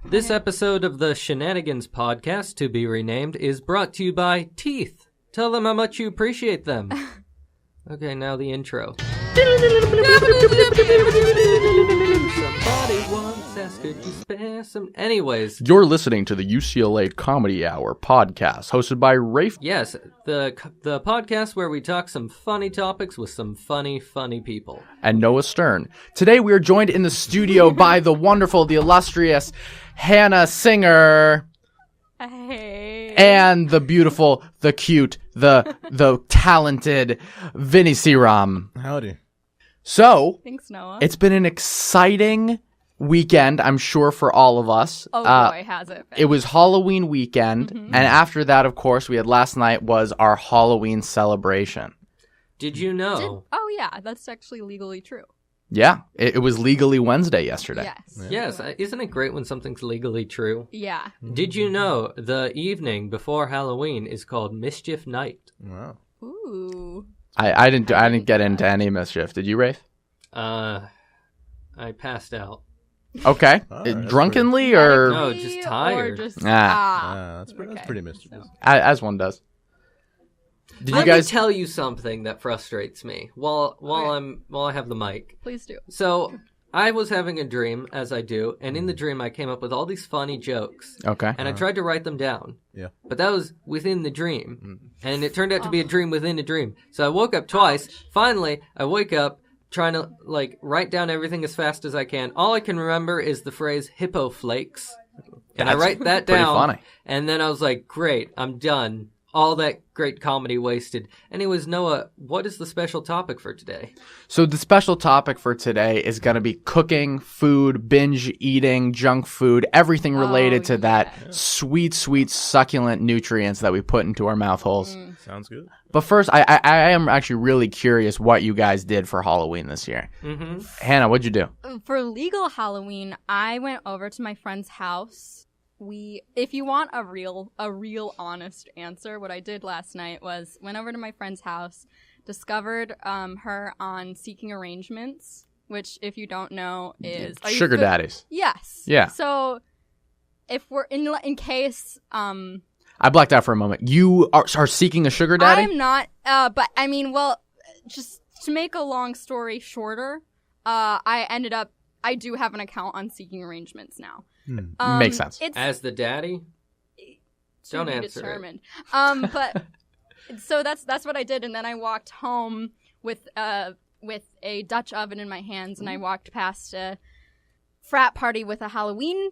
This episode of the Shenanigans podcast, to be renamed, is brought to you by Teeth. Tell them how much you appreciate them. Okay, now the intro. Somebody once asked, could you spare some... Anyways. You're listening to the UCLA Comedy Hour podcast, hosted by Riff. Yes, the podcast where we talk some funny topics with some funny people. And Noah Stern. Today we are joined in the studio by the wonderful, the illustrious Hannah Singer. Hey. And the beautiful, the cute, the talented Vinny Seeram. Howdy. So, Thanks, Noah. It's been an exciting weekend, I'm sure, for all of us. Oh boy, has it been. It was Halloween weekend, and after that, of course, we had last night was our Halloween celebration. Did you know? Oh yeah, that's actually legally true. Yeah, it was legally Wednesday yesterday. Yes. Yes, isn't it great when something's legally true? Yeah. Did you know the evening before Halloween is called Mischief Night? Wow. Ooh. I didn't get into any mischief. Did you, Rafe? I passed out. Okay. All right, Drunkenly or No, just tired. Or just, That's okay. pretty mischievous. as one does? Did Let you guys me tell you something that frustrates me while I have the mic. Please do. So I was having a dream, as I do, and in the dream I came up with all these funny jokes. Okay. And I tried to write them down. Yeah. But that was within the dream. And it turned out to be a dream within a dream. So I woke up twice. Finally, I wake up trying to write down everything as fast as I can. All I can remember is the phrase hippo flakes. And I write that pretty down. funny. And then I was like, great, I'm done. All that great comedy wasted. Anyways, Noah, what is the special topic for today? So the special topic for today is going to be cooking, food, binge eating, junk food, everything related to that sweet, succulent nutrients that we put into our mouth holes. Sounds good. But first, I am actually really curious what you guys did for Halloween this year. Mm-hmm. Hannah, what'd you do? For legal Halloween, I went over to my friend's house. If you want a real honest answer, what I did last night was went over to my friend's house, discovered her on Seeking Arrangements, which, if you don't know, is Sugar daddies. Yes. Yeah. So if we're in case I blacked out for a moment. You are seeking a sugar daddy? I'm not, but I mean, well, just to make a long story shorter, I do have an account on Seeking Arrangements now. Makes sense. It's As the daddy? Don't answer determined. But so that's what I did, and then I walked home with a Dutch oven in my hands, and I walked past a frat party with a Halloween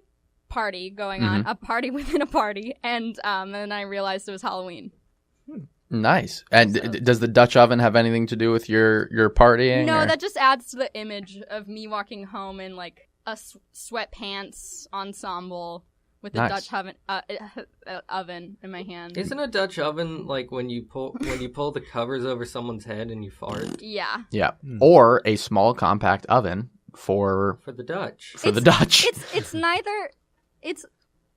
party going on, a party within a party, and then I realized it was Halloween. Nice. And does the Dutch oven have anything to do with your partying? No, or? that just adds to the image of me walking home in like a sweatpants ensemble with a Nice. Dutch oven in my hand. Isn't a Dutch oven like when you pull the covers over someone's head and you fart? Yeah. Yeah. Or a small compact oven for For the Dutch. the Dutch. It's neither.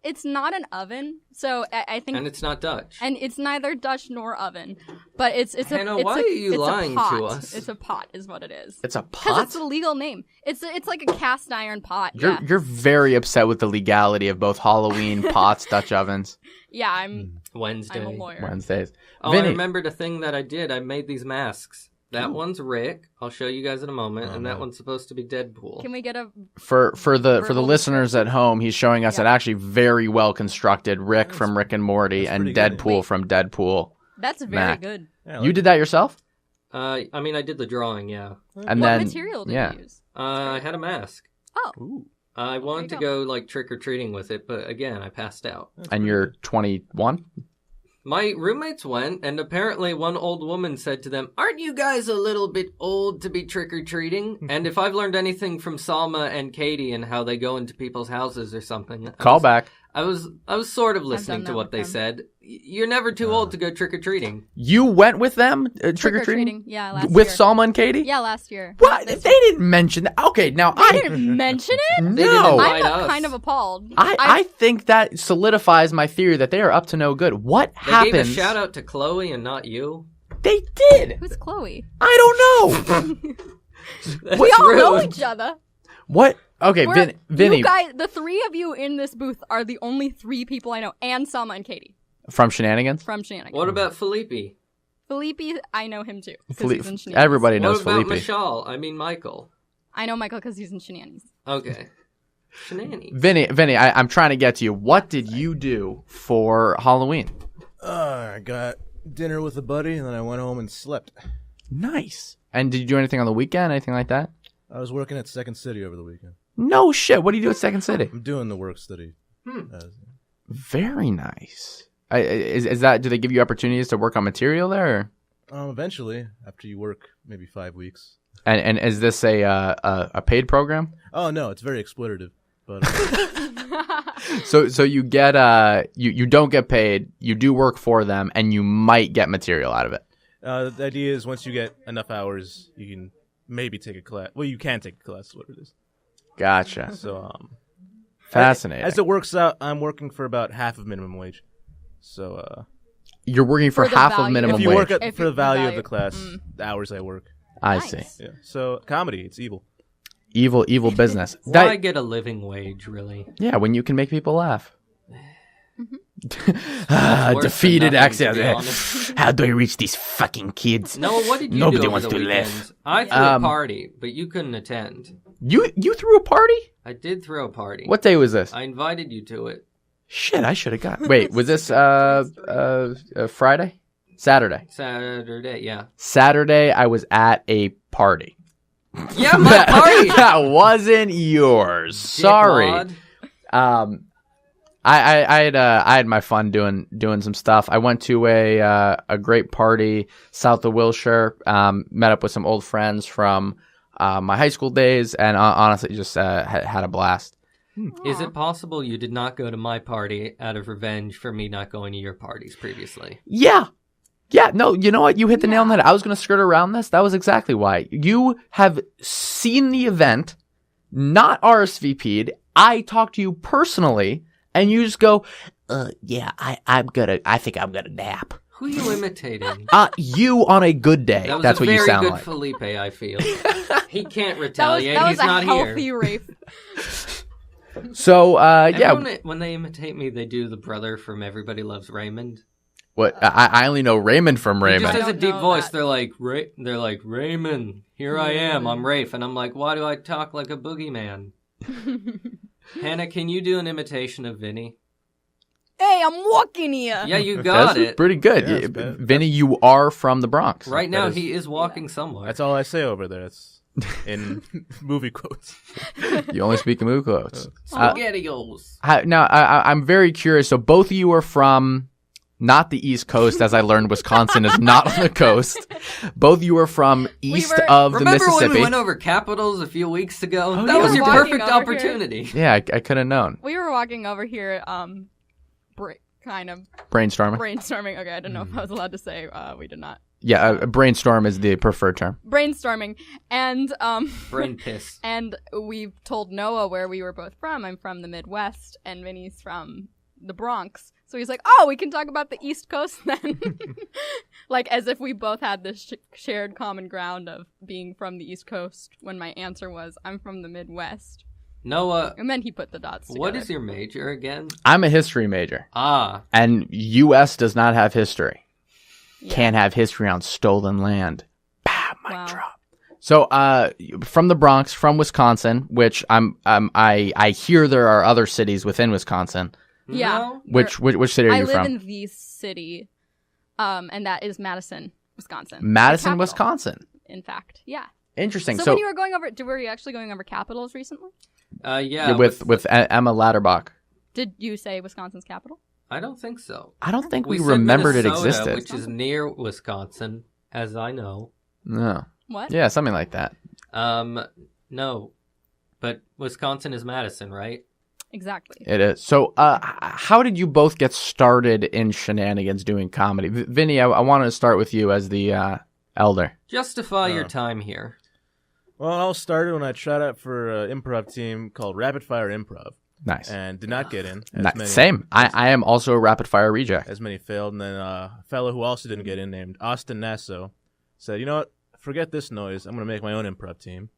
It's not an oven, so I think. And it's not Dutch. And it's neither Dutch nor oven, but it's Hannah, a. why are you it's lying a pot. to us? It's a pot, is what it is. It's a Because pot? it's a legal name. It's like a cast iron pot. You're very upset with the legality of both Halloween pots, Dutch ovens, Yeah, I'm Wednesday. a lawyer. Wednesdays. Oh, Vinny, I remembered a thing that I did. I made these masks. That one's Rick. I'll show you guys in a moment. And that one's supposed to be Deadpool. Can we get a? for the Verbal listeners at home, he's showing us an actually very well constructed Rick from Rick and Morty and pretty good. Deadpool from Deadpool. That's very Mac. good. Yeah, You did that yourself? I mean, I did the drawing, yeah. And What then material did yeah. you use? I had a mask. Oh, Ooh. I wanted to There go trick-or-treating with it, but again, I passed out. And you're 21? My roommates went, and apparently one old woman said to them, "Aren't you guys a little bit old to be trick-or-treating?" And if I've learned anything from Salma and Katie and how they go into people's houses or something... Call back. I was sort of listening done to that what with they them. said. You're never too old to go trick-or-treating. You went with them trick-or-treating? Yeah, last With year. Salma and Katie? Yeah, last year. What? They didn't mention that. Okay, now I didn't mention it. They didn't No. invite I'm us. kind of appalled. I think that solidifies my theory that they are up to no good. What They happens? gave a shout-out to Chloe and not you. They did. Who's Chloe? I don't know. That's We all know rude. each other. What? Okay, Vinny. You guys, the three of you in this booth are the only three people I know, and Selma and Katie. From Shenanigans? From Shenanigans. What about Felipe? Felipe, I know him too. He's in Shenanigans. Everybody knows What about Felipe. Michael? I know Michael because he's in Shenanigans. Okay. Shenanigans. Vinny, I'm trying to get to you. What did you do for Halloween? I got dinner with a buddy, and then I went home and slept. Nice. And did you do anything on the weekend? Anything like that? I was working at Second City over the weekend. No shit. What do you do at Second City? I'm doing the work study. Very nice. Is that? Do they give you opportunities to work on material there? Eventually, after you work maybe 5 weeks. And is this a paid program? Oh no, it's very exploitative. But So you get you don't get paid. You do work for them, and you might get material out of it. the idea is once you get enough hours, you can maybe take a class. Well, you can take a class. Is what it is. Gotcha. So Fascinating. As it works out, I'm working for about half of minimum wage. So you're working for the half of value. minimum if you wage. work If for the you value of value- the class, the hours I work. I Nice. see. Yeah. So comedy, it's evil. Evil business. Why get a living wage, really? Yeah, when you can make people laugh. Worse Defeated than nothing, to accent. be honest. How do I reach these fucking kids? Noah, what did you Nobody do over wants the to weekend? laugh. I threw a party, but you couldn't attend. You threw a party? I did throw a party. What day was this? I invited you to it. Shit, I should have got. Wait, was this Friday? Saturday. Saturday, yeah. Saturday, I was at a party. Yeah, my party! That wasn't yours. Sorry. Dickwad. I had my fun doing some stuff. I went to a great party south of Wilshire. Met up with some old friends from my high school days, and honestly, just had a blast. Is it possible you did not go to my party out of revenge for me not going to your parties previously? Yeah. No, you know what? You hit the nail on the head. I was going to skirt around this. That was exactly why. You have seen the event, not RSVP'd. I talked to you personally, and you just go, yeah, I think I'm gonna nap. Who are you imitating? You on a good day. That was That's a what very you sound good like. Felipe, I feel. He can't That was, retaliate. that was He's a not healthy here. So, Rafe. yeah. Everyone, when they imitate me, they do the brother from Everybody Loves Raymond. What? I only know Raymond from He Raymond. just has a don't deep know voice. that. They're like Raymond. Here I am. I'm Rafe, and I'm like, why do I talk like a boogeyman? Hannah, can you do an imitation of Vinny? Hey, I'm walking here. Yeah, you got That's it. pretty good. Yeah, it's bad. Vinny, you are from the Bronx. Right now, That is- he is walking somewhere. That's all I say over there. It's in movie quotes. You only speak in movie quotes. SpaghettiOs. Now, I'm very curious. So both of you are from not the East Coast, as I learned Wisconsin is not on the coast. Both of you are from east of the Remember when Mississippi. we went over capitals a few weeks ago? Oh, that yeah. was We your were perfect walking over here. opportunity. Yeah, I could have known. We were walking over here, kind of Brainstorming. brainstorming. Okay, I didn't know if I was allowed to say we did not. Yeah, brainstorm is the preferred term. Brainstorming, and Brain piss. and we told Noah where we were both from. I'm from the Midwest, and Vinny's from the Bronx. So he's like, "Oh, we can talk about the East Coast then," like as if we both had this shared common ground of being from the East Coast. When my answer was, "I'm from the Midwest," Noah, and then he put the dots together. what is your major again? I'm a history major, and U.S. does not have history. Yeah. Can't have history on stolen land. Bah, mic Wow. drop. So, from the Bronx, from Wisconsin, which I hear there are other cities within Wisconsin. Yeah. No? Which city are I you live from? in the city, and that is Madison, Wisconsin. Madison, The capital, Wisconsin. In fact, yeah. Interesting. So, when you were going over, were you actually going over capitals recently? Yeah. with Emma Latterbach. Did you say Wisconsin's capital? I don't think so. I don't think we said remembered it Minnesota, existed. which is near Wisconsin, as I know. No. What? Yeah, something like that. No, but Wisconsin is Madison, right? Exactly. It is. So, how did you both get started in Shenanigans doing comedy? Vinny, I wanted to start with you as the elder. Justify your time here. Well, it all started when I tried out for an improv team called Rapid Fire Improv, Nice. and did not get in. Same. I am also a rapid fire reject. As many failed, and then a fellow who also didn't get in, named Austin Nasso, said, "You know what? Forget this noise. I'm going to make my own improv team."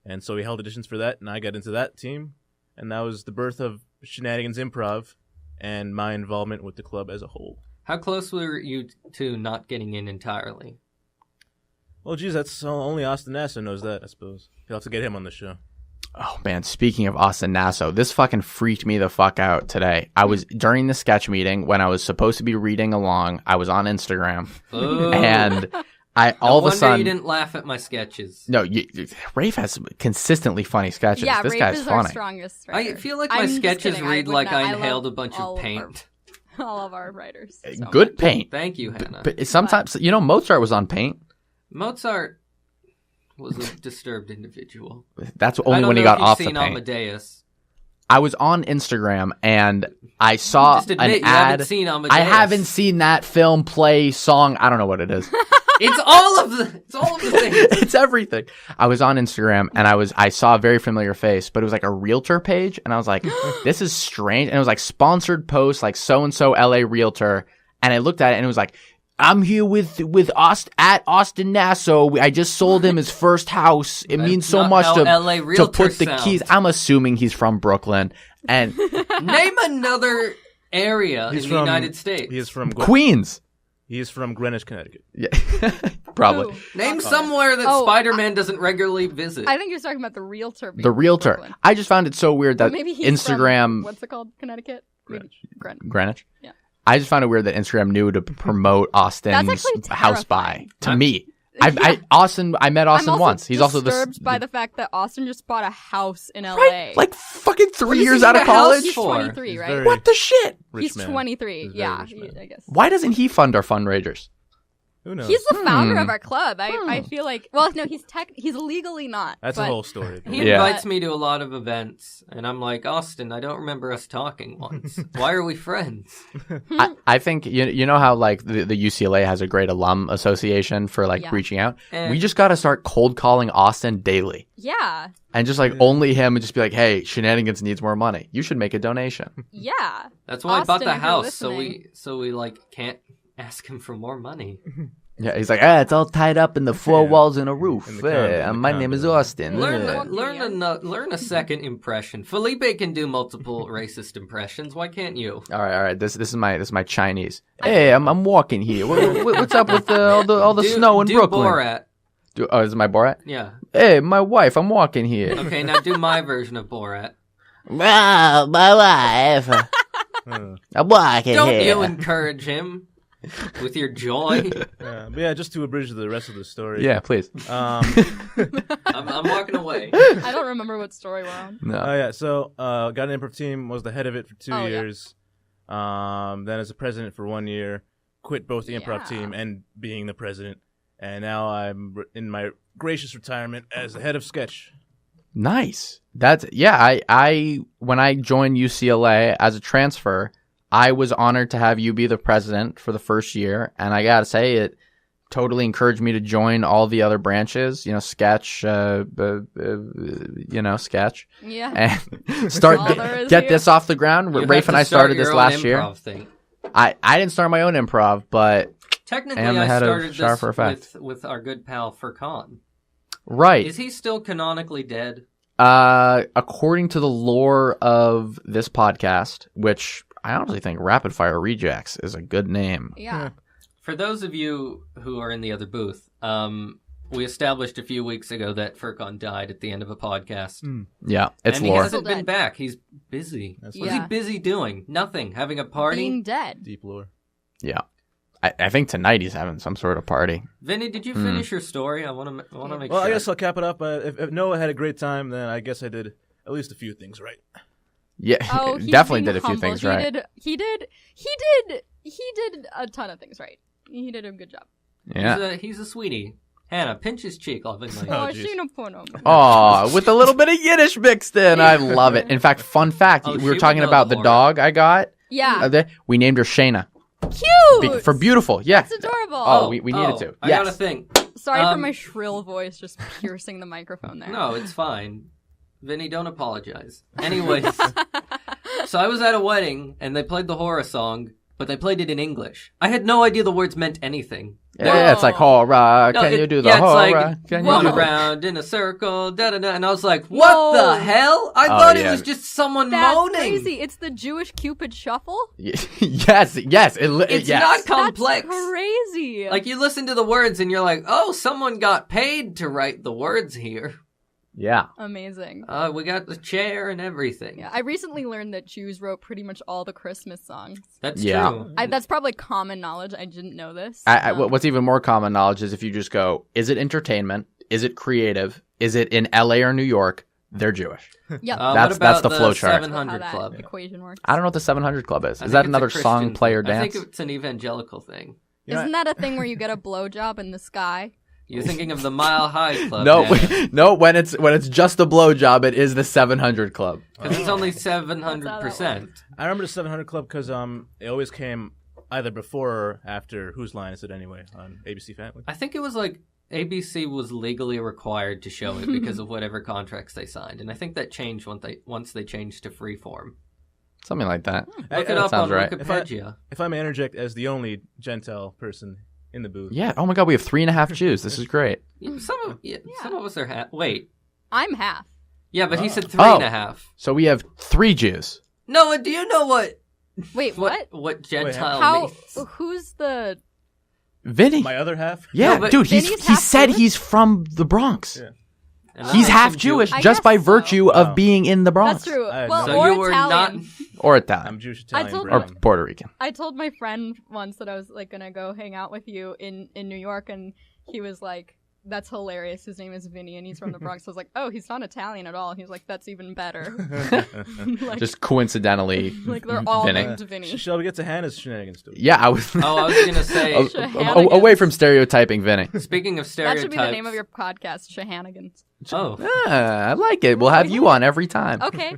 And so we held auditions for that, and I got into that team. And that was the birth of Shenanigans Improv and my involvement with the club as a whole. How close were you to not getting in entirely? Well, geez, that's only Austin Nassau knows that, I suppose. You'll have to get him on the show. Oh, man, speaking of Austin Nassau, this fucking freaked me the fuck out today. I was, during the sketch meeting, when I was supposed to be reading along, I was on Instagram, and all of a sudden... you didn't laugh at my sketches. No, Rafe has consistently funny sketches. Yeah, this Rafe guy's is funny. our strongest writer. I feel like my sketches read like I inhaled a bunch of all paint. All of our writers. So Good much. paint. Thank you, Hannah. But sometimes, Mozart was on paint. Mozart was a disturbed individual. That's only when he got off the seen paint. Amadeus. I was on Instagram and I saw Just admit an you ad. haven't seen Amadeus. I haven't seen that film, play, song. I don't know what it is. It's all of the things. It's everything. I was on Instagram and I saw a very familiar face, but it was like a realtor page, and I was like, this is strange. And it was like sponsored post, like so and so LA realtor, and I looked at it and it was like, I'm here with Austin Nassau. I just sold him his first house. It means so not much how LA to realtor put the sounds. keys. I'm assuming he's from Brooklyn and Name another area in the United States. He is from Queens. He is from Greenwich, Connecticut. Yeah, probably. Ooh. Name somewhere that Spider-Man doesn't regularly visit. I think you're talking about the realtor. The realtor. Brooklyn. I just found it so weird that Maybe he's Instagram. From, what's it called? Connecticut? Greenwich? Yeah. I just found it weird that Instagram knew to promote Austin's actually house buy terrifying. to me. I met Austin I'm also once. He's also disturbed by the fact that Austin just bought a house in LA. right, like fucking 3 does he years need out of a house college. He's for? 23, He's right? very What the shit? rich He's man. 23. He's a very Yeah, rich man. I guess. Why doesn't he fund our fundraisers? Who knows? He's the founder of our club. I feel like. Well, no, he's legally not. That's but a whole story. He Yeah. invites me to a lot of events, and I'm like, Austin, I don't remember us talking once. Why are we friends? I think you know how like the UCLA has a great alum association for like Yeah. reaching out. Eh. We just got to start cold calling Austin daily. Yeah, And just like only him, and just be like, "Hey, Shenanigans needs more money. You should make a donation." yeah. That's why I bought Austin, the if you're house, so listening. we like can't ask him for more money. Yeah, he's like, it's all tied up in the four walls and a roof. In the condo, in the My name is condo. Austin. Learn a second impression. Felipe can do multiple racist impressions. Why can't you? All right. This is my Chinese. Hey, I'm walking here. What's up with all the snow in do Brooklyn? Borat. Is it my Borat? Yeah. Hey, my wife. I'm walking here. Okay, now do my version of Borat. Oh, my wife. I'm walking Don't here. you encourage him with your joy. But yeah, just to abridge the rest of the story. Yeah, please. Um, I'm walking away. I don't remember what story we're on. No. yeah. So got an improv team. Was the head of it for 2 Oh, yeah. years. Then as a president for 1 year. Quit both the improv Yeah. team and being the president. And now I'm in my gracious retirement as the head of sketch. Nice. I when I joined UCLA as a transfer, I was honored to have you be the president for the first year, and I gotta say it totally encouraged me to join all the other branches. Sketch, sketch, Yeah. and start All there is get here. this off the ground. You have Rafe to and I start started this your own last year. improv thing. I didn't start my own improv, but Technically, I am the I head of started Shar this for a fact. with our good pal Furkan. right. Is he still canonically dead? According to the lore of this podcast, which I honestly think Rapid Fire Rejects is a good name. Yeah. For those of you who are in the other booth, we established a few weeks ago that Furkan died at the end of a podcast. Yeah, it's and he lore. hasn't Still been dead. back. He's busy. That's What's Yeah. he busy doing? Nothing. Having a party? Being dead. Deep lore. Yeah. I think tonight he's having some sort of party. Vinny, did you finish your story? I want to make Well, sure. I guess I'll cap it up. If Noah had a great time, then I guess I did at least a few things right. Yeah, Oh, he's definitely being did a few humble. things right. He did a ton of things right. He did a good job. Yeah. He's a sweetie. Hannah, pinch his cheek lovingly. Oh, Oh, jeez. Shinopono. Oh, with a little bit of Yiddish mixed in. I love it. In fact, fun fact, Oh, we she were would talking know about the the lore. dog I got. Yeah. We named her Shayna. Cute. For beautiful. Yeah. That's adorable. Oh, we needed to. I Yes. got a thing. Sorry for Um, my shrill voice just piercing the microphone there. No, it's fine. Vinny, don't apologize. Anyways, so I was at a wedding, and they played the horror song, but they played it in English. I had no idea the words meant anything. Yeah, it's like, hurrah, can you do the it's hurrah? like, Can you run do the... around in a circle, da-da-da. And I was like, what the hell? I thought it was just someone That's moaning. crazy. It's the Jewish Cupid Shuffle? Yes. It's not complex. That's crazy. Like, you listen to the words and you're like, oh, someone got paid to write the words here. Yeah. Amazing. We got the chair and everything. Yeah, I recently learned that Jews wrote pretty much all the Christmas songs. That's Yeah. true. That's probably common knowledge. I didn't know this. What's even more common knowledge is if you just go, is it entertainment? Is it creative? Is it in LA or New York? They're Jewish. Yep. That's the flow chart. 700 how that Club. equation works. I don't know what the 700 Club is. I Is think that it's another a Christian song, play, or thing. I dance? think it's an evangelical thing. Isn't that a thing where you get a blowjob in the sky? You're thinking of the Mile High Club. No, Hannah. no. When it's just a blowjob, it is the 700 Club. Because it's only 700%. I remember the 700 Club because it always came either before or after Whose Line Is It Anyway on ABC Family. I think it was like ABC was legally required to show it because of whatever contracts they signed. And I think that changed once they changed to Freeform. Something like that. Look it that up sounds on right. Wikipedia. If I may interject as the only Gentile person in the booth. Yeah. Oh my God, we have 3.5 Jews. This is great. Some of us are half. Wait. I'm half. Yeah, but he said 3.5. So we have 3 Jews. Noah, do you know what Wait, what? Gentile How? means? Who's the? Vinny. My other half? Yeah, No, but dude, he Vinny's half said Jewish? he's from the Bronx. Yeah. And He's I half am Jewish I just guess by so. virtue Wow. of being in the Bronx. That's true. I had Well, no So or you were Italian. not. Or I'm Italian. Jewish, I Italian, told- Or brown. Puerto Rican. I told my friend once that I was like gonna go hang out with you in New York, and he was like, "That's hilarious. His name is Vinny, and he's from the Bronx." I was like, "Oh, he's not Italian at all." He was like, "That's even better." like, Just coincidentally, like they're all Vinny. named Vinny. Shall we get to Hannah's shenanigans? Too? Yeah, I was. Oh, I was going to say, Shenanigans. away from stereotyping Vinny. speaking of That stereotypes. should be the name of your podcast, Shenanigans. Oh. I like it. We'll have you on every time. Okay.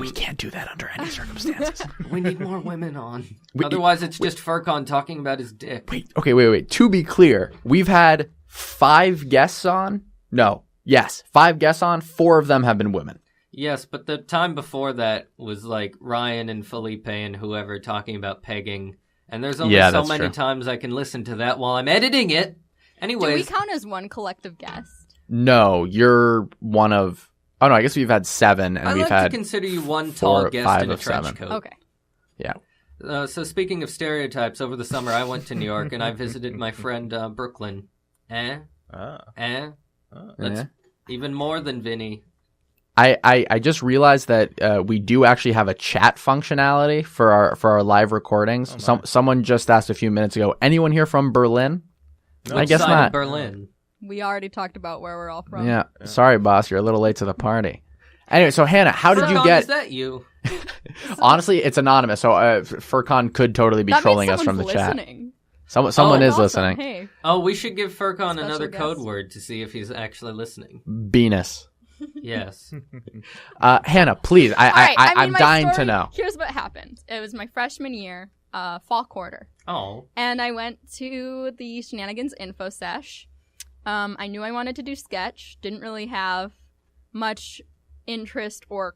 We can't do that under any circumstances. We need more women on. We- Otherwise, it's just Furcon talking about his dick. Wait. To be clear, we've had 5 guests on. No. Yes. 5 guests on. 4 of them have been women. Yes, but the time before that was like Ryan and Felipe and whoever talking about pegging. And there's only so that's many true. times I can listen to that while I'm editing it. Do we Anyways, count as one collective guest? No, you're one of. Oh no, I guess we've had 7, and I we've like had to consider you one 4 tall or guest 5 in a of trench 7. coat. Okay. Yeah. So speaking of stereotypes, over the summer I went to New York and I visited my friend Brooklyn. That's Yeah. even more than Vinny. I just realized that we do actually have a chat functionality for our live recordings. Someone just asked a few minutes ago, anyone here from Berlin? I guess Outside not. of Berlin. We already talked about where we're all from. Yeah. Sorry, boss. You're a little late to the party. Anyway, so Hannah, how did you Furcon, get? Is that you? Honestly, it's anonymous, so Furcon could totally be That trolling means us from the someone's chat. listening. Someone is Awesome. listening. Hey. Oh, we should give Furcon Special another guest. code word to see if he's actually listening. Venus. Yes. Hannah, please. All right, I'm my dying to story- know. Here's what happened. It was my freshman year, fall quarter. Oh. And I went to the Shenanigans info sesh. I knew I wanted to do sketch. Didn't really have much interest or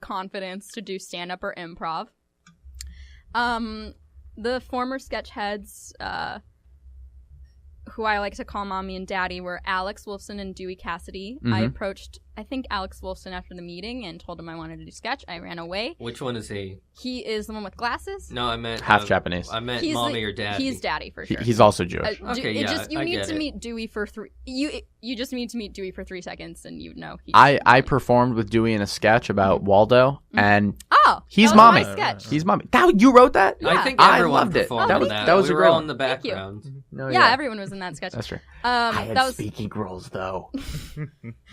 confidence to do stand-up or improv. The former sketch heads, who I like to call Mommy and Daddy, were Alex Wolfson and Dewey Cassidy. I approached, I think, Alex Wolfson after the meeting and told him I wanted to do sketch. I ran away. Which one is he? He is the one with glasses. No, I meant Half Japanese. I meant He's mommy the- or daddy. He's Daddy for sure. He's also Jewish. Okay, yeah, you I need get to it. meet Dewey for 3. You just need to meet Dewey for 3 seconds, and you know. I performed with Dewey in a sketch about Waldo, and Oh, he's that was mommy. my sketch. He's mommy. You wrote that? I think I everyone loved it. performed That in was- that. that was we a were great all one. in the Thank you. background. No, Yeah, everyone was in that sketch. That's true. That was speaking roles though.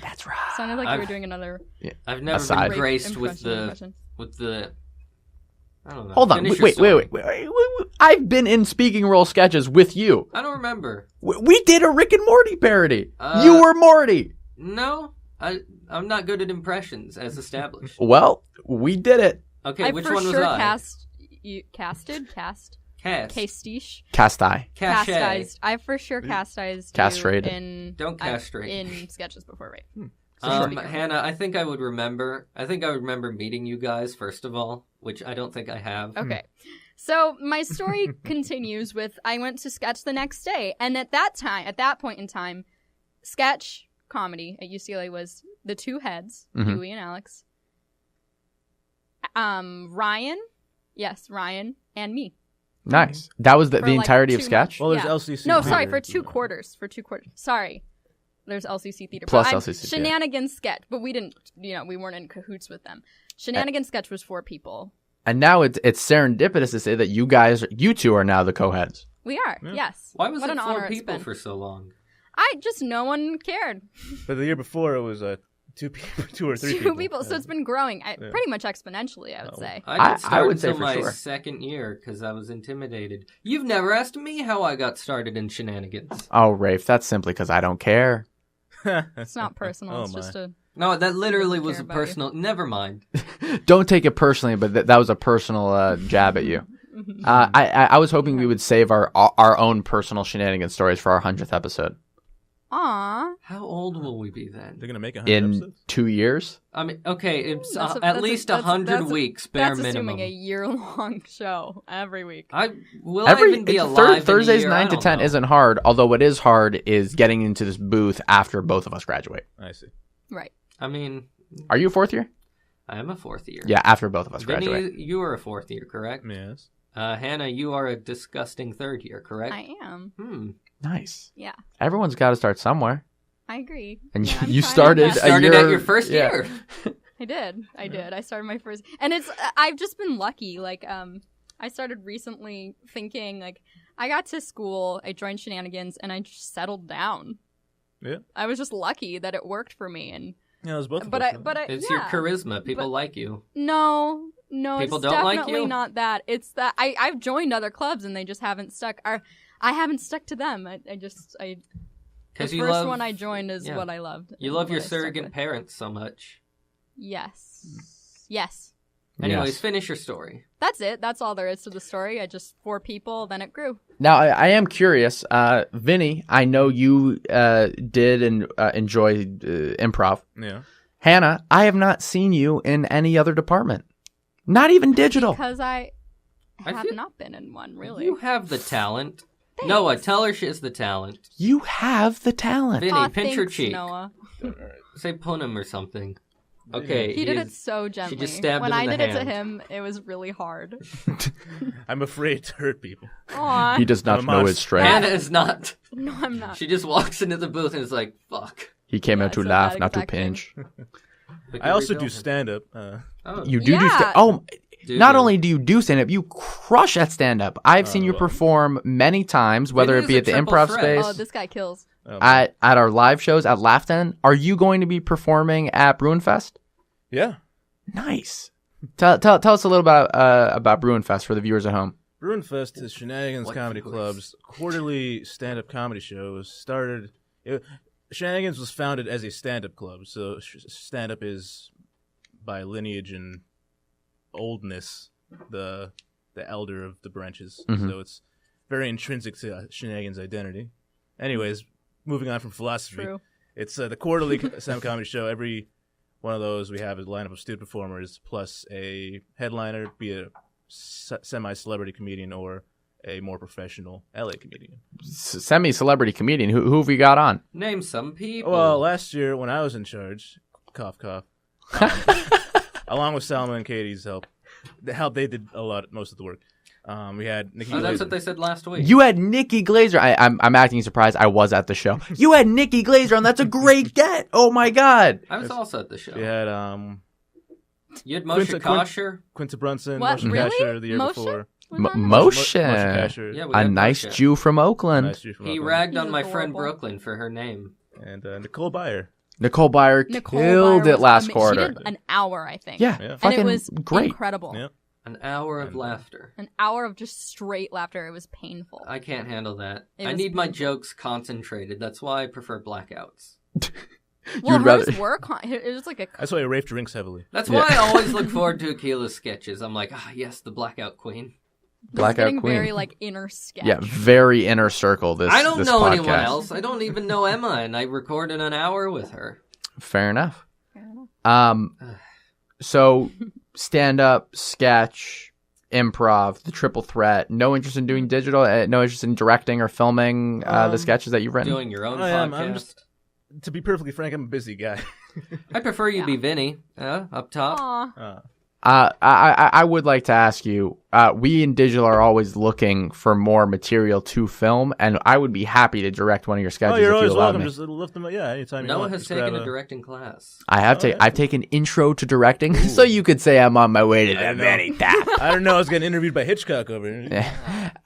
That's right. sounded like you I've- were doing another I've never Aside. been graced with impression. the. I don't know. Hold on. Finish your story. Wait. I've been in speaking role sketches with you. I don't remember. We did a Rick and Morty parody. You were Morty. No, I'm not good at impressions, as established. Well, we did it. Okay, I which for one was sure I? cast Cast. castiche Cast-eye. Cachet. castized. I for sure castized Castrated. you in Don't castrate. in sketches before, right? Hannah, I think I would remember. I think I would remember meeting you guys first of all, which I don't think I have. Okay. So my story continues with I went to sketch the next day, and at that point in time, sketch comedy at UCLA was the two heads, Dewey and Alex, Ryan, and me. Nice. That was the For, like, entirety of 2 sketch? months. Well, there's Yeah. LCC. No, theater. sorry, for 2 quarters. Sorry. There's LCC theater. Plus but LCC, yeah. Shenanigans sketch, but we didn't, we weren't in cahoots with them. Shenanigans sketch was 4 people. And now it's serendipitous to say that you two are now the co-heads. We are, yes. Why was What it an 4 honor it's people been. for so long? No one cared. But the year before, it was 2 people, 2 or 3 2 people, so Yeah. it's been growing pretty much exponentially, I would say. I didn't start would say until for my sure. second year because I was intimidated. You've never asked me how I got started in Shenanigans. Oh, Rafe, that's simply because I don't care. It's not personal. Oh, It's just my. a. No, that literally Doesn't was care a about you. personal. Never mind. Don't take it personally, but that was a personal jab at you. I was hoping we would save our own personal shenanigans stories for our 100th episode. Aw. How old will we be then? They're gonna make 100 In episodes. 2 years? I mean, okay, it's That's at least 100 weeks, bare That's minimum. assuming a year-long show every week. I even be alive. Thursdays in a year? 9 I to don't 10 know. isn't hard, although what is hard is getting into this booth after both of us graduate. I see. Right. I mean, Are you a 4th year? I am a 4th year. Yeah, after both of us Vinny, graduate. you are a 4th year, correct? Yes. Hannah, you are a disgusting 3rd year, correct? I am. Nice. Yeah. Everyone's got to start somewhere. I agree. And Yeah, I'm you trying started, to- You started a year, at your first yeah. year. I did. I started my first, and I've just been lucky. Like, I started recently thinking, like, I got to school, I joined Shenanigans, and I just settled down. Yeah. I was just lucky that it worked for me, and Yeah, it was both. but of I, us, but I, It's yeah. your charisma. People like you. No, People it's don't like definitely you? not that. It's that I've joined other clubs and they just haven't stuck. I haven't stuck to them. The Because you first love one I joined is yeah. what I loved. you and love your what I stuck surrogate with. parents so much. Yes. Yes. Anyways, Yes. finish your story. That's it. That's all there is to the story. I just 4 people, then it grew. Now, I am curious. Vinny, I know you did and enjoy improv. Yeah. Hannah, I have not seen you in any other department. Not even digital. Because I I have feel- not been in one, really. You have the talent. Noah, tell her she has the talent. You have the talent. Vinny, Aw, pinch her thanks, cheek. Noah. Say punham or something. Okay. He did it is- so gently. just stabbed when him I in the did it to hand. him, it was really hard. I'm afraid to hurt people. Aw. He does not I'm know honest. his strength. Hannah is not. No, I'm not. She just walks into the booth and is like, fuck. He came Yeah, out to I said laugh, that not to exact thing. pinch. We I can also rebuild do him. stand up. Oh, You do Yeah. stand Oh, dude. not only do you do stand up, you crush at stand up. I've seen you well. perform many times, whether Vinny it be is at the a triple improv threat. space, Oh, this guy kills. at our live shows at Laughton. Are you going to be performing at Bruinfest? Yeah. Nice. Tell us a little about Bruinfest for the viewers at home. Bruinfest is Shenanigans What Comedy viewers? Club's quarterly stand-up comedy show. Shenanigans was founded as a stand-up club, so stand-up is by lineage and oldness the elder of the branches. Mhm. So it's very intrinsic to Shenanigans' identity. Anyways, moving on from philosophy, True. it's the quarterly stand-up comedy show. Every one of those we have a lineup of student performers plus a headliner, be it a semi-celebrity comedian or a more professional LA comedian. Semi-celebrity comedian. Who have we got on? Name some people. Well, last year when I was in charge, cough cough, along with Salma and Katie's help, they did most of the work. We had Nikki. Oh, that's Glazer. what they said last week. You had Nikki Glazer. I'm acting surprised. I was at the show. You had Nikki Glazer, and that's a great get. Oh my god. I was also at the show. We had You had Moshe Kasher. Quinta Brunson, What, Moshe really? Kasher the year Moshe? before. Was on there? Motion. Moshe Kasher. Yeah, we A had nice Moshe. Jew from Oakland. Nice Jew from He Oakland. ragged He's on my friend adorable. Brooklyn for her name. And Nicole Byer. Nicole Byer Nicole killed Byer it was last ama- quarter. She did an hour, I think. Yeah, Yeah. And fucking it was great. incredible. Yeah. An hour of laughter. An hour of just straight laughter. It was painful. I can't handle that. It I was need my painful. jokes concentrated. That's why I prefer blackouts. Well, You'd hers rather- were it was like a That's why Rafe drinks heavily. That's Yeah. why I always look forward to Akila's sketches. I'm like, yes, the blackout queen. Blackout getting Queen. very like inner sketch. Yeah, very inner circle. This I don't this know podcast. anyone else. I don't even know Emma, and I recorded an hour with her. Fair enough. Fair enough. So stand up, sketch, improv, the triple threat. No interest in doing digital. No interest in directing or filming the sketches that you've written. Doing your own I'm podcast. just, to be perfectly frank, I'm a busy guy. I prefer you be Vinny up top. Aw. I would like to ask you, we in digital are always looking for more material to film, and I would be happy to direct one of your sketches Oh, you're if always you allow welcome. me. Just lift them up. Yeah, anytime you Noah want. has Just taken grab a directing class. I have I've taken intro to directing, so you could say I'm on my way to the Vinny tap. I don't know. I was getting interviewed by Hitchcock over here.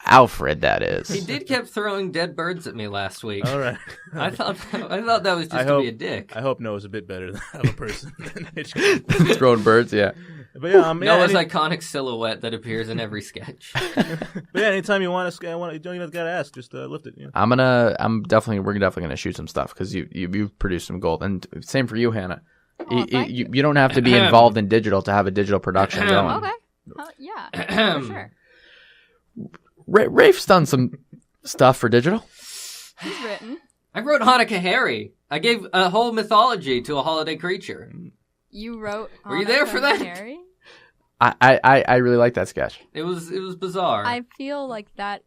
Alfred, that is. He did kept throwing dead birds at me last week. All right. I thought that was just to be a dick. I hope Noah's a bit better of a person than Hitchcock. Throwing birds, yeah. But yeah, Noah's iconic silhouette that appears in every sketch. But yeah, anytime you want to, you don't even gotta ask. Just lift it. You know? We're definitely gonna shoot some stuff because you've produced some gold, and same for you, Hannah. Thank you. You don't have to be involved in digital to have a digital production going. Okay. Yeah, for sure. Rafe's done some stuff for digital. He's written. I wrote Hanukkah Harry. I gave a whole mythology to a holiday creature. You wrote. Were you there for that? Harry? I really like that sketch. It was bizarre. I feel like that.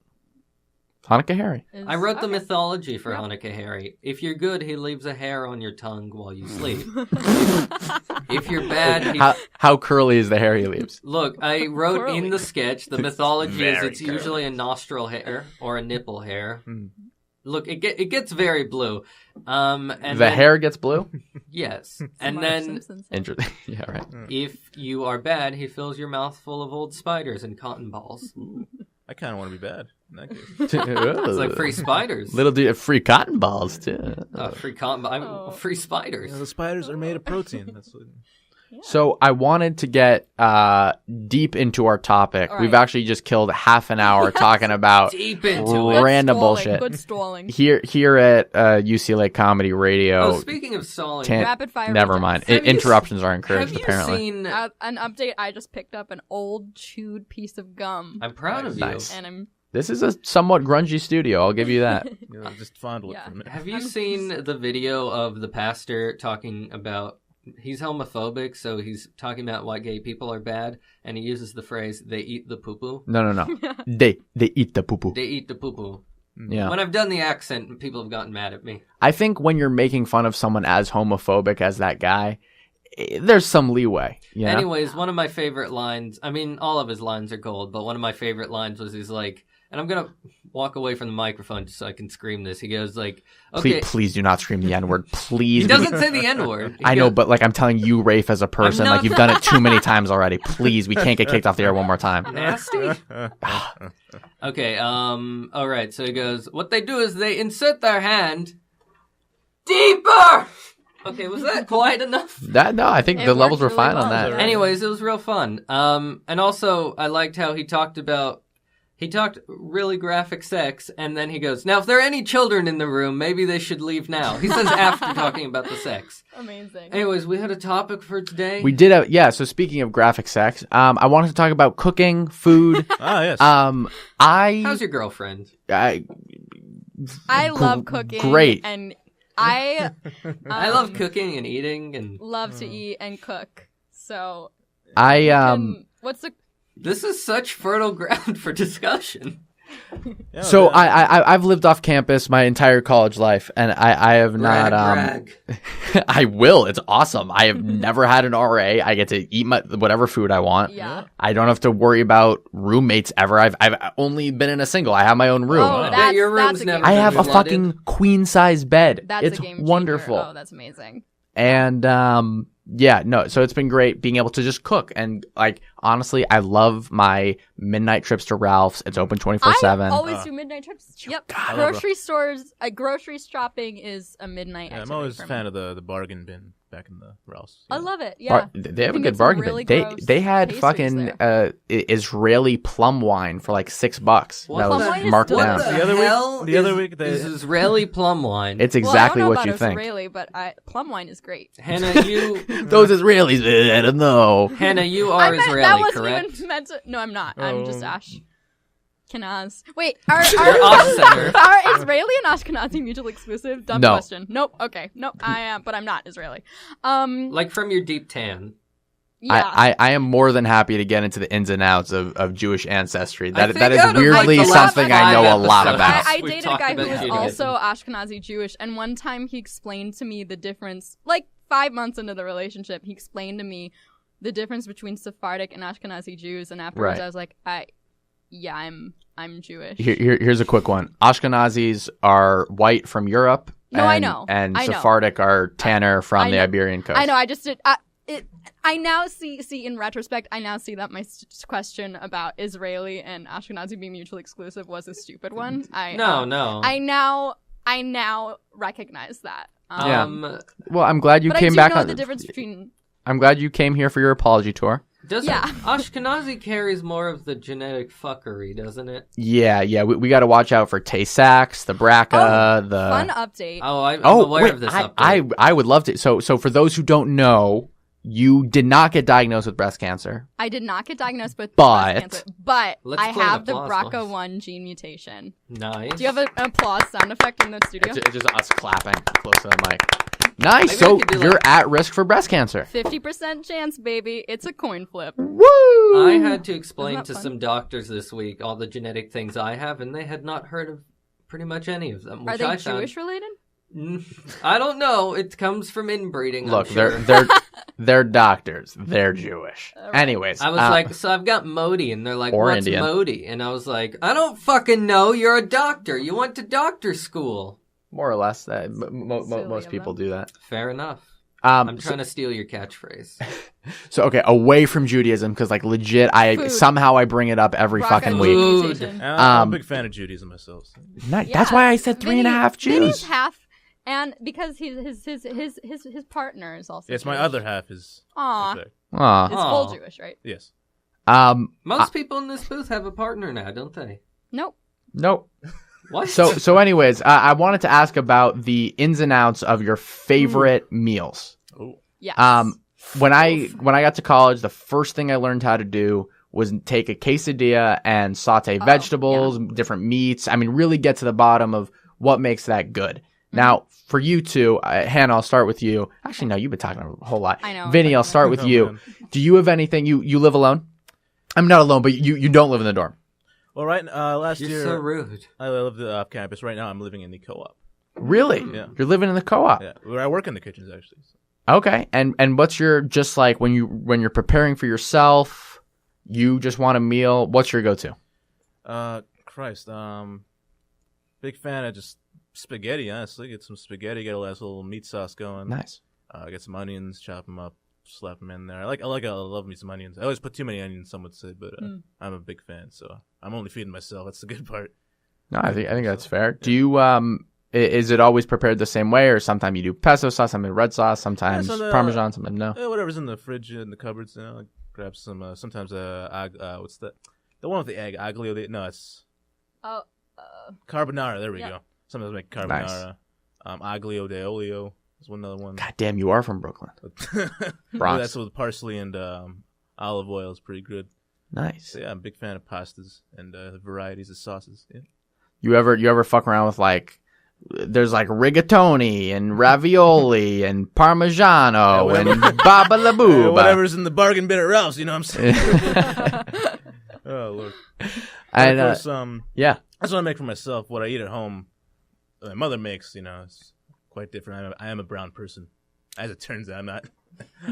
Hanukkah Harry. I wrote the mythology for Hanukkah Harry. If you're good, he leaves a hair on your tongue while you sleep. If you're bad, how curly is the hair he leaves? Look, I wrote Curly. in the sketch, the mythology is Very it's curly. usually a nostril hair or a nipple hair. Look, it gets very blue. And The then- hair gets blue? Yes. And Marge then Simpson said. Interesting. Yeah, right. if you are bad, he fills your mouth full of old spiders and cotton balls. I kind of want to be bad in that case. It's like free spiders. Little free cotton balls, too. Free cotton, free spiders. The spiders are made of protein. That's what... So I wanted to get deep into our topic. All We've right. actually just killed half an hour talking about Deep into it. random Stalling, bullshit. Good stalling. Here at UCLA Comedy Radio. Oh, speaking of stalling, Tan- Rapid fire. Never rejects. mind. Have you Interruptions are have encouraged, you apparently. seen... An update. I just picked up an old chewed piece of gum, I'm proud of you. Nice. and I'm. This is a somewhat grungy studio. I'll give you that. You know, just fondle Yeah. it for a minute. Have you seen the video of the pastor talking about... He's homophobic, so he's talking about why gay people are bad, and he uses the phrase, they eat the poo-poo. No. They eat the poo-poo. They eat the poo-poo. Yeah. When I've done the accent, people have gotten mad at me. I think when you're making fun of someone as homophobic as that guy, there's some leeway. You know? Anyways, one of my favorite lines, I mean, all of his lines are gold, but one of my favorite lines was he's like, and I'm going to walk away from the microphone just so I can scream this. He goes like, okay. Please do not scream the N-word. Please. He doesn't say the N-word. He I know, goes, but like I'm telling you, Rafe, as a person, not like you've done it too many times already. Please, we can't get kicked off the air one more time. Nasty? Okay, all right, so he goes, what they do is they insert their hand deeper! Okay, was that quiet enough? I think It the levels were worked really fine on well. that. Anyways, it was real fun. And also, I liked how he talked really graphic sex, and then he goes, now, if there are any children in the room, maybe they should leave now. He says after talking about the sex. Amazing. Anyways, we had a topic for today. We did so speaking of graphic sex, I wanted to talk about cooking, food. Ah, yes. How's your girlfriend? I love cooking. Great. And I I love cooking and eating, and love to eat and cook. So what's the this is such fertile ground for discussion. Yeah, So yeah. I've lived off campus my entire college life, and I have not. Brag. I will. It's awesome. I have never had an RA. I get to eat whatever food I want. yeah. I don't have to worry about roommates ever. I've only been in a single. I have my own room. Oh, Yeah, that's, your room's that's a never game I been have a changer. flooded. fucking queen size bed. That's It's a game changer. wonderful. Oh, that's amazing. And so it's been great being able to just cook. And like honestly, I love my midnight trips to Ralph's. It's open 24/7. I always do midnight trips. Yep. I love Grocery stores, grocery shopping is a midnight Yeah, I'm activity always for a me. fan of the bargain bin back in the Ralph's. I love it. Yeah. They have I a think good it's some bargain. really bin. gross They had pastries fucking Israeli plum wine for like $6. What that the was Plum wine is marked delicious. down. The other week they- is Israeli plum wine. It's Well, exactly I don't know what you about think. Israeli, but plum wine is great. Hannah, you Those Israelis, I don't know. Hannah, you I are meant, Israeli, that wasn't correct? even meant to. No, I'm not. I'm Oh. just Ashkenaz. Wait, are You're off-center. are Israeli and Ashkenazi mutually exclusive? Dumb No. question. Nope. Okay. Nope. I am, but I'm not Israeli. Like from your deep tan. Yeah. I am more than happy to get into the ins and outs of Jewish ancestry. I That think is out of, weirdly like, the something last I know a 5 lot episodes, about. I We've dated a talked guy who about was Judaism. also Ashkenazi Jewish, and one time he explained to me the difference, like 5 months into the relationship, he explained to me the difference between Sephardic and Ashkenazi Jews, and afterwards Right. I was like, I'm Jewish. Here's a quick one. Ashkenazis are white from Europe. No, I know. And I know. Sephardic are tanner from I the know. Iberian coast. I know. I just did. I now see in retrospect. I now see that my question about Israeli and Ashkenazi being mutually exclusive was a stupid one. No. I now recognize that. Well, I'm glad you but came I do back know on the difference between. I'm glad you came here for your apology tour. Doesn't Yeah. Ashkenazi carries more of the genetic fuckery, doesn't it? Yeah. We got to watch out for Tay-Sachs, the BRCA, the Fun update. I'm Oh, aware wait, of this I update. would love to. So for those who don't know, you did not get diagnosed with breast cancer. I did not get diagnosed with But- breast cancer, but Let's I play an have the applause once. BRCA1 gene mutation. Nice. Do you have an applause sound effect in the studio? It's just us clapping close to the mic. Nice. Maybe I So could do, you're like- at risk for breast cancer. 50% chance, baby. It's a coin flip. Woo! I had to explain Isn't to that fun? some doctors this week all the genetic things I have, and they had not heard of pretty much any of them. Are Which they I Jewish related? found. I don't know. It comes from inbreeding. I'm Look, sure. they're doctors. They're Jewish. Right. Anyways, I was like, so I've got Modi, and they're like, Or what's Indian. Modi? And I was like, I don't fucking know. You're a doctor. You went to doctor school. more or less. Silly Most of people them. do that. Fair enough. I'm So, trying to steal your catchphrase. okay, away from Judaism because like legit, Food. somehow I bring it up every BRCA fucking gene week. Food. mutation. I'm a big fan of Judaism myself. So. Nice. Yeah. That's why I said 3.5 Vinny's Jews. half, and because his partner is also. Yes, my Jewish. other half is. Aw, Okay. Aw. is Aw. full Jewish, right? Yes. Most people in this booth have a partner now, don't they? Nope. Nope. What? So anyways, I wanted to ask about the ins and outs of your favorite meals. Oh. Yes. When I got to college, the first thing I learned how to do was take a quesadilla and saute vegetables, different meats. I mean, really get to the bottom of what makes that good. Now, for you two, Hannah, I'll start with you. Actually, no, you've been talking a whole lot. I know. Vinny, I'll start with Oh, you. man. Do you have anything? You live alone? I'm not alone, but you don't live in the dorm. Well, last You're year so rude. I lived off campus. Right now, I'm living in the co-op. Really? Yeah. You're living in the co-op. Yeah, where I work in the kitchens actually. Okay. And what's your just like when you're preparing for yourself, you just want a meal, what's your go-to? Big fan of just spaghetti. Honestly, get some spaghetti, get a nice little meat sauce going. Nice. Get some onions, chop them up, slap them in there. I love me some onions. I always put too many onions, some would say, but I'm a big fan. So I'm only feeding myself. That's the good part. No, I think that's fair. Do you is it always prepared the same way, or sometimes you do pesto sauce, sometimes red sauce, sometimes Parmesan, sometimes no? Whatever's in the fridge in the cupboards. I grab some. Sometimes what's that? The one with the egg, aglio. No, it's carbonara. There we go. Sometimes I make carbonara. Nice. Aglio de olio is one other one. God damn, you are from Brooklyn. Bronx. That's with parsley and olive oil. Is pretty good. Nice. So, yeah, I'm a big fan of pastas and varieties of sauces. Yeah. You ever fuck around with like there's like rigatoni and ravioli and parmigiano and baba la booba. Whatever's in the bargain bin at Ralph's, you know what I'm saying? Oh, Lord. And of course, yeah. that's what I make for myself. What I eat at home, my mother makes, it's quite different. I am a brown person. As it turns out,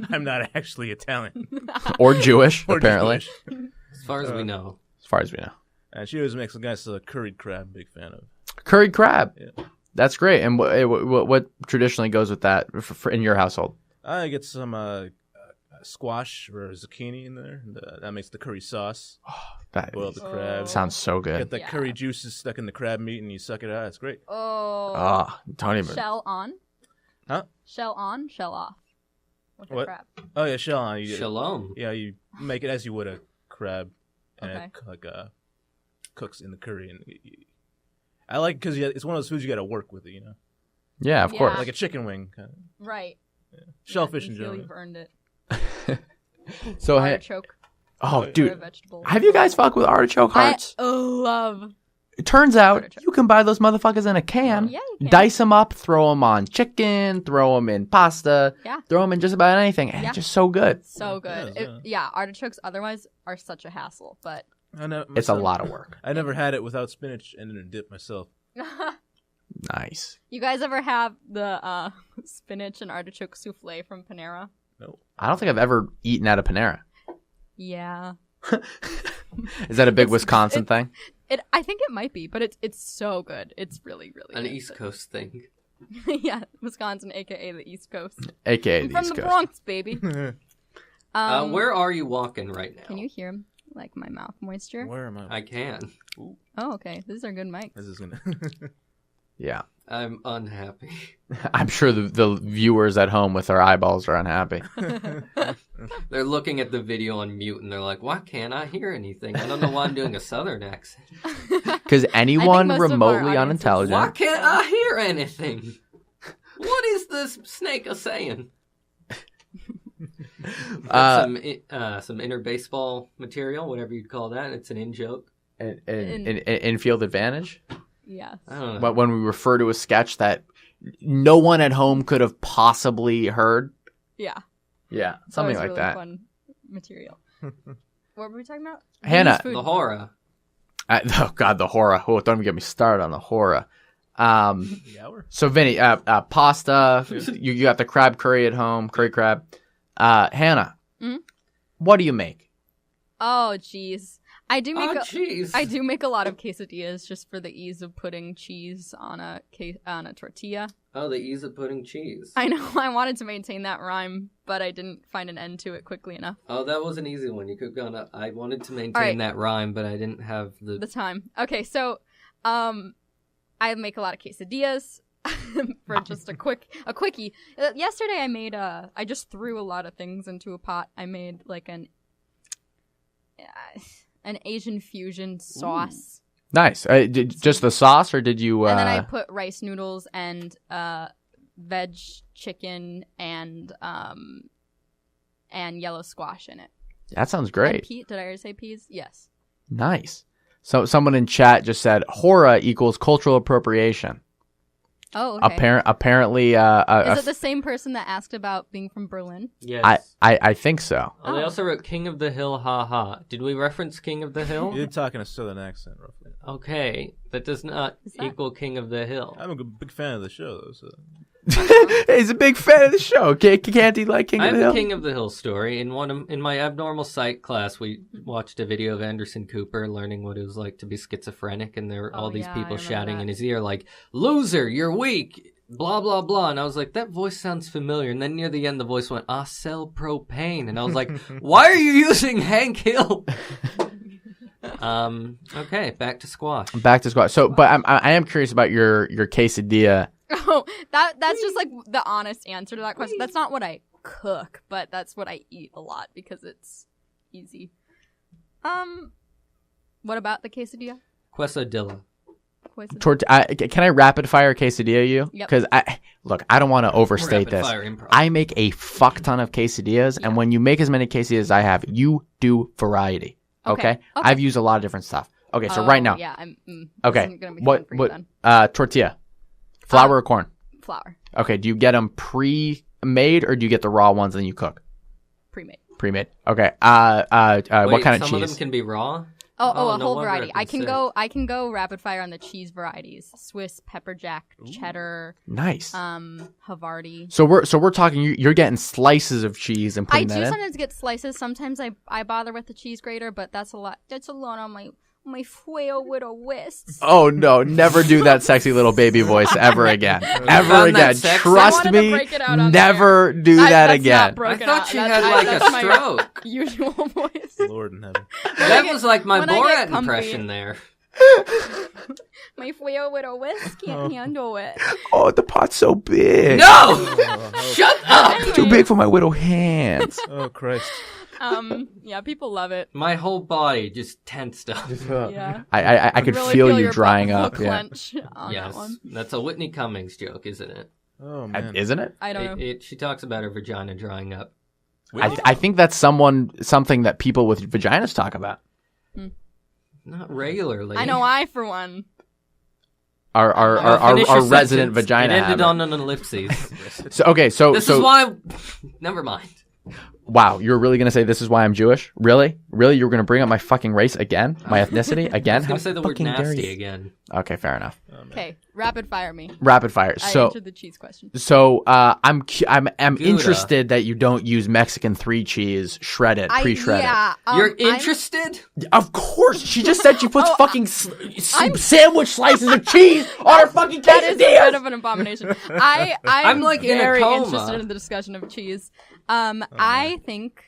I'm not actually Italian. Or Jewish, Or Apparently. Jewish. As far as we know. As far as we know. And she always makes a nice curried crab. Big fan of. Curried crab. Yeah. That's great. And what traditionally goes with that for in your household? I get some squash or zucchini in there. And, that makes the curry sauce. That Boil the crab. sounds so good. Get the curry juices stuck in the crab meat and you suck it out. It's great. Oh. Don't even. Shell on. Huh? Shell on, shell off. With the What? crab. Oh yeah, shell on. Shalom. Yeah, you make it as you would a crab, and Okay. it cooks in the curry. And I like because it's one of those foods you got to work with it. Yeah, of Yeah. course. Like a chicken wing, kind of. Right. Shellfish You in feel general. you've earned it. So Artichoke. oh, Or a dude, vegetable. have you guys fucked with artichoke hearts? I love It turns out Artichoke. you can buy those motherfuckers in a can, Yeah, you can. dice them up, throw them on chicken, throw them in pasta, Yeah. throw them in just about anything, and Yeah. it's just so good. So good. Yeah. Artichokes otherwise are such a hassle, but It's a lot of work. I never had it without spinach and then dip myself. Nice. you guys ever have the spinach and artichoke souffle from Panera? No. I don't think I've ever eaten at a Panera. Yeah. Is that a big Wisconsin thing? I think it might be, but it's so good. It's really, really An good. East Coast thing. Yeah, Wisconsin, aka the East Coast. AKA I'm the from East the Coast. Bronx, baby. Where are you walking right now? Can you hear like my mouth moisture? Where am I? I can. Oh, okay. These are good mics. This is gonna. Yeah. I'm unhappy. I'm sure the viewers at home with their eyeballs are unhappy. They're looking at the video on mute and they're like, why can't I hear anything? I don't know why I'm doing a southern accent. Because anyone most of our remotely audience is- unintelligent. Why can't I hear anything? What is this snake a saying? Some inner baseball material, whatever you'd call that. It's an in-joke. Infield advantage? Yes. I don't know. But when we refer to a sketch that no one at home could have possibly heard. Yeah. Yeah, That something was like really that. Fun material. What were we talking about? Hannah. Vinny's food. The horror. Oh, God, the horror. Oh, don't even get me started on the horror. The hour? So, Vinny, pasta. You got the crab curry at home, curry crab. Hannah, Mhm. what do you make? Oh, jeez. I do make Oh, jeez. I do make a lot of quesadillas just for the ease of putting cheese on a tortilla. Oh, the ease of putting cheese. I know I wanted to maintain that rhyme, but I didn't find an end to it quickly enough. Oh, that was an easy one. You could have gone up. I wanted to maintain All right. that rhyme, but I didn't have the... The time. Okay, so I make a lot of quesadillas for just a quickie. Yesterday I made I just threw a lot of things into a pot. I made like an Asian fusion sauce. Nice. Just the sauce, or did you? And then I put rice noodles and veg chicken and yellow squash in it. That sounds And great. did I already say peas? Yes. Nice. So someone in chat just said horror equals cultural appropriation. Oh, okay. Apparently, Is it the same person that asked about being from Berlin? Yes. I think so. Oh, they also wrote King of the Hill, ha ha. Did we reference King of the Hill? You're talking a southern accent, roughly. Okay, that does not Is that- equal King of the Hill. I'm a big fan of the show, though. So. He's a big fan of the show. Can't he like King I of have the a Hill? King of the Hill story. In my abnormal psych class, we watched a video of Anderson Cooper learning what it was like to be schizophrenic, and there were all Oh, these yeah, I people remember shouting that. in his ear like, "Loser, you're weak." Blah blah blah, and I was like, that voice sounds familiar. And then near the end, the voice went, "I sell propane," and I was like, "Why are you using Hank Hill?" Okay, back to squash. Back to squash. So, but I am curious about your quesadilla. Oh, that's just like the honest answer to that question. That's not what I cook, but that's what I eat a lot because it's easy. What about the quesadilla? Quesadilla. Can I rapid fire quesadilla you? Yep. Because I don't want to overstate Rapid this. fire improv. I make a fuck ton of quesadillas, and when you make as many quesadillas as I have, you do variety. Okay? I've used a lot of different stuff. Okay, so right now, Yeah, okay, This isn't gonna be fun for you then. tortilla, flour or corn? Flour, Okay, do you get them pre-made or do you get the raw ones and then you cook? pre-made. Pre-made. Okay. What Wait, kind of some cheese? of them can be raw? A no whole wonder variety. I can I can go rapid fire on the cheese varieties: Swiss, pepper jack, cheddar, Nice. Havarti. So we're talking. You're getting slices of cheese and I putting do that in. sometimes get slices. Sometimes I bother with the cheese grater, but that's a lot. That's a lot on my flail with a whisk. Oh no! Never do that sexy little baby voice ever again. Ever found that again. sexy? Trust I wanted to me. break it out on Never do that That's again. Not I broken thought out. she That's- had like that's a my stroke. usual voice. Lord in heaven. That was like my when I get Borat comfy. impression there. My flail with a whisk can't handle it. Oh, the pot's so big. No! Shut up! Too big for my little hands. Oh, Christ. Yeah, people love it. My whole body just tensed up. Yeah. I could Really feel you your drying butt up. Yeah. clench on that Yes, one. that's a Whitney Cummings joke, isn't it? Oh, man. Isn't it? I don't know. She talks about her vagina drying up. I think that's something that people with vaginas talk about. Not regularly. I know I, for one. Our Finish your resident sentence. vagina It ended habit. on an ellipses. So This is why. Never mind. Wow, you're really gonna say this is why I'm Jewish? Really? Really? You're gonna bring up my fucking race again? My ethnicity again? I was going to say the word fucking dare nasty you? again. Okay, fair enough. Okay, rapid fire me. Rapid fire. I So answered the cheese question. I'm Gouda. interested that you don't use Mexican 3 cheese shredded, pre-shredded. Yeah, You're interested? Of course, she just said she puts Oh, fucking sandwich slices of cheese on her fucking That is a bit quesadillas. of an abomination. I'm I'm, like, in a very coma. interested in the discussion of cheese. I think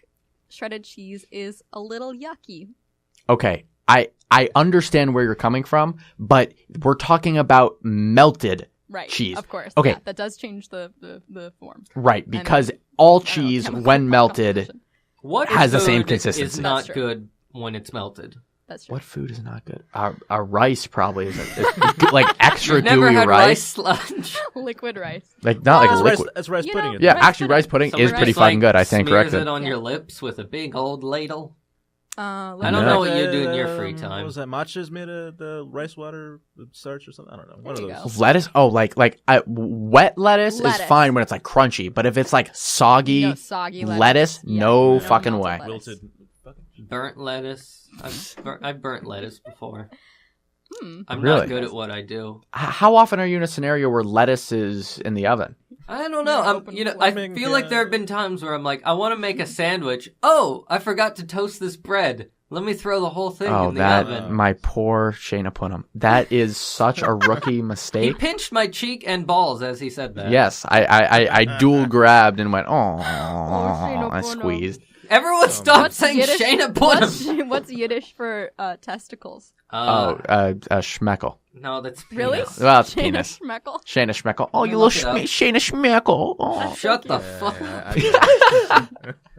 shredded cheese is a little yucky. Okay, I understand where you're coming from, but we're talking about melted Right. cheese. Of course. Okay. Yeah, that does change the form. Right, because all I don't know, cheese, chemical when melted, composition. What Has the same food consistency. is not That's true. good when it's melted? That's true. what food is not good? Our rice probably is like extra You've never gooey had rice. sludge? Liquid rice. Like not like That's liquid. rice, that's rice You pudding. know, Yeah, rice actually, pudding. rice pudding Someone is pretty just, fucking like, good. I stand smears corrected. it on Yeah. your lips with a big old ladle. I don't No. know what you do in your free What time. was that? Matcha's made of the rice water starch or something? I don't know. One There of you those. go. Lettuce? Oh, like wet lettuce is Lettuce. fine when it's like crunchy, but if it's like soggy No, soggy lettuce, Yeah, no fucking melted way. lettuce. Wilted. Burnt lettuce. I've burnt lettuce before. I'm Really? not good at what I do. How often are you in a scenario where lettuce is in the oven? I don't know. Yeah, I'm, open you know, I flaming, feel like there have been times where I'm like, I want to make a sandwich. Oh, I forgot to toast this bread. Let me throw the whole thing Oh, in the that oven. my poor Shayna Punnam. That is such a rookie He mistake. pinched my cheek and balls as he said that. Yes, I dual grabbed and went, oh, Shayna I Punnam. squeezed. Everyone stop What's saying Yiddish? Shayna Punnam. What's Yiddish for testicles? Schmeckel. No, that's Really? penis. Well, it's Shayna penis. Schmeckel? Shayna Schmeckel. Oh, Let you me little look it up. Shayna Schmeckel. Oh. Shut the fuck Yeah,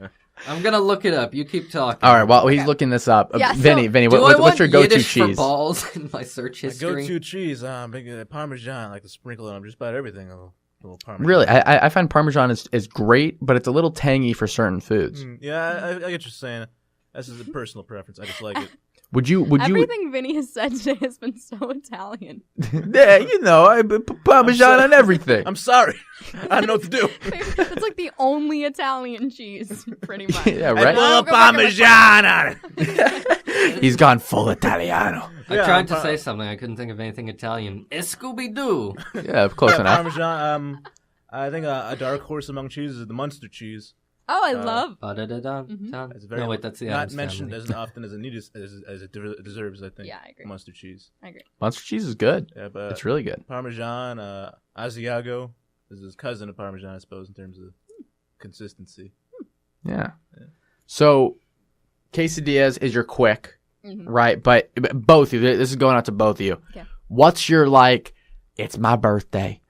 up. I'm gonna look it up. You keep talking. All right, while he's Okay. looking this up, Yeah, so- Vinny, Do I what's want your go-to Yiddish for cheese? balls in my search history? Go-to cheese, big Parmesan. I like to sprinkle it on just about everything. A little Parmesan. Really, I find Parmesan is great, but it's a little tangy for certain foods. Yeah, I get what you're saying. This is a personal preference. I just like it. Would you? Everything Vinny has said today has been so Italian. Yeah, you know, I put Parmesan on everything. I'm sorry. I don't know what to do. It's like the only Italian cheese, pretty much. Yeah, I right. put Parmesan on it. He's gone full Italiano. I Yeah, tried to I'm say something. I couldn't think of anything Italian. Scooby-Doo. Yeah, close enough. Parmesan. I think a dark horse among cheeses is the Munster cheese. Oh, I love. It's very No, wait, that's the not Addams mentioned Family. as often as it needs as it deserves. I think. Yeah, I agree. Munster cheese. I agree. Munster cheese is good. Yeah, but It's really good. Parmesan. Asiago is his cousin of Parmesan, I suppose, in terms of consistency. Yeah. So, quesadillas is your quick, Mhm. right? But both of you, this is going out to both of you. Okay. What's your like? It's my birthday.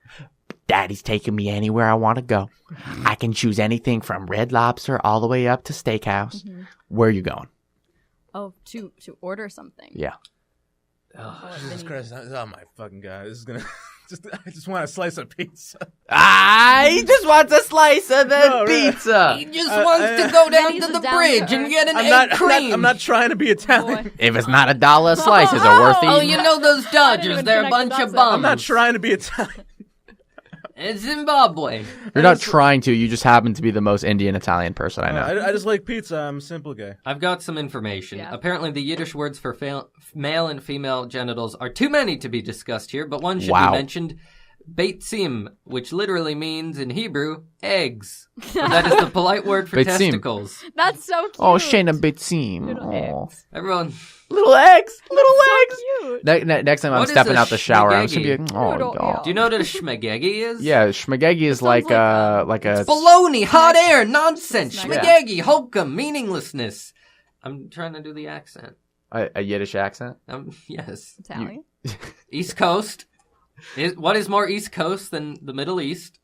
Daddy's taking me anywhere I want to go. I can choose anything from Red Lobster all the way up to Steakhouse. Mm-hmm. Where are you going? Oh, to order something. Yeah. Oh, Jesus Vinny. Christ! Oh my fucking god! This is gonna. I just want a slice of pizza. I just want a slice of the No, really. pizza. He just wants to go down Vinny's to a the down bridge to and earth. get an I'm egg not. cream. I'm not trying to be Italian. Boy. If it's not $1 a slice, is it worth eating? Oh, you know those Dodgers? even They're a connect the bunch of dots bums. there. I'm not trying to be Italian. It's Zimbabwe. You're not trying to. You just happen to be the most Indian Italian person I know. I just like pizza. I'm a simple guy. I've got some information. Yeah. Apparently, the Yiddish words for male and female genitals are too many to be discussed here, but one should Wow. be mentioned. Beitzim, which literally means in Hebrew, eggs. That is the polite word for Beitzim. testicles. That's so cute. Oh, Shayna Bitzim. Little Oh. eggs. Everyone, Little eggs. Little So eggs. cute. Next time I'm What is stepping a out the shower, I'm just gonna be schmagegi? like, oh, Noodle, God. do you know what a schmagegi is? Yeah, schmagegi is like sounds like a Baloney, hot air, nonsense, Schmagegi. schmagegi, hokum, meaninglessness. I'm trying to do the accent. a Yiddish accent. Yes. Italian. East Coast. What is more East Coast than the Middle East?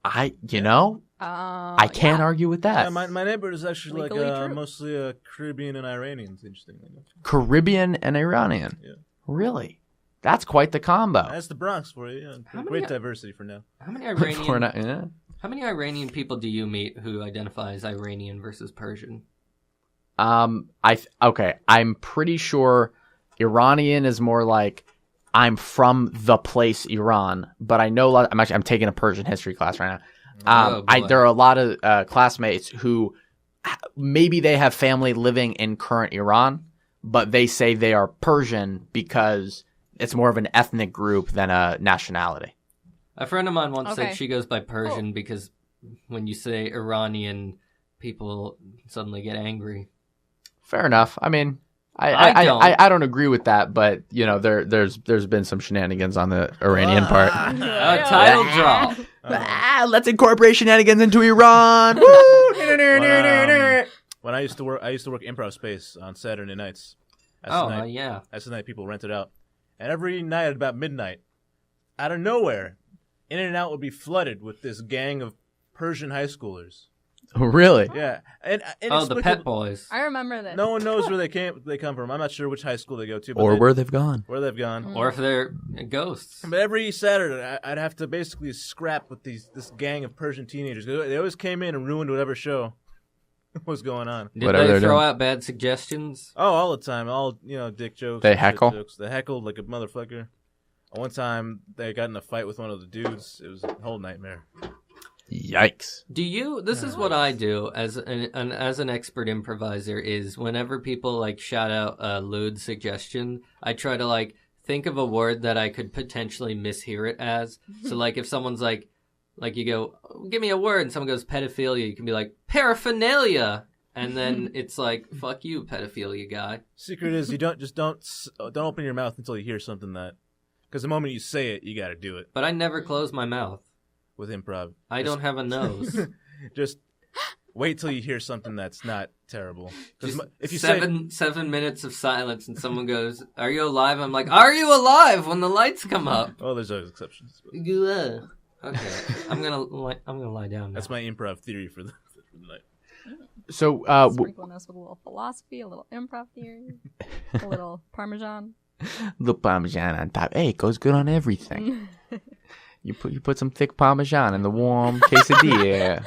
I can't argue with that. Yeah, my neighbor is actually Legally like true. mostly Caribbean and Iranians. Interestingly enough. Caribbean and Iranian. Yeah. Really? That's quite the combo. That's the Bronx for you. Yeah. How Great many- diversity for now. How many For Iranian? not- yeah. How many Iranian people do you meet who identify as Iranian versus Persian? Okay. I'm pretty sure Iranian is more like I'm from the place Iran, but I know I'm taking a Persian history class right now. There are a lot of classmates who maybe they have family living in current Iran, but they say they are Persian because it's more of an ethnic group than a nationality. A friend of mine once said she goes by Persian because when you say Iranian, people suddenly get angry. Fair enough. I mean, I don't agree with that, but you know, there's been some shenanigans on the Iranian part. Title drop. Let's incorporate shenanigans into Iran. When I used to work improv space on Saturday nights. That's the night people rented out, and every night at about midnight, out of nowhere, In and Out would be flooded with this gang of Persian high schoolers. Really? Yeah. And the Pet Boys. I remember this. No one knows where they come from. I'm not sure which high school they go to. Or where they've gone. Where they've gone. Or if they're ghosts. But every Saturday, I'd have to basically scrap with this gang of Persian teenagers. They always came in and ruined whatever show was going on. Did they throw out bad suggestions? Oh, all the time. All, dick jokes. They heckle? Jokes. They heckled like a motherfucker. One time, they got in a fight with one of the dudes. It was a whole nightmare. Yikes. This is what I do as an expert improviser is whenever people shout out a lewd suggestion, I try to think of a word that I could potentially mishear it as. So if someone's like you go, give me a word, and someone goes pedophilia, you can be like paraphernalia, and then it's fuck you, pedophilia guy. Secret is you don't open your mouth until you hear something because the moment you say it, you got to do it. But I never close my mouth. With improv. I don't have a nose. Just wait till you hear something that's not terrible. If you 7 minutes of silence and someone goes, "Are you alive?" I'm like, "Are you alive?" When the lights come up. Oh, there's always exceptions. Okay, I'm gonna lie down now. That's my improv theory for the night. So, sprinkling us with a little philosophy, a little improv theory, a little Parmesan. The Parmesan on top. Hey, it goes good on everything. You put some thick Parmesan in the warm quesadilla.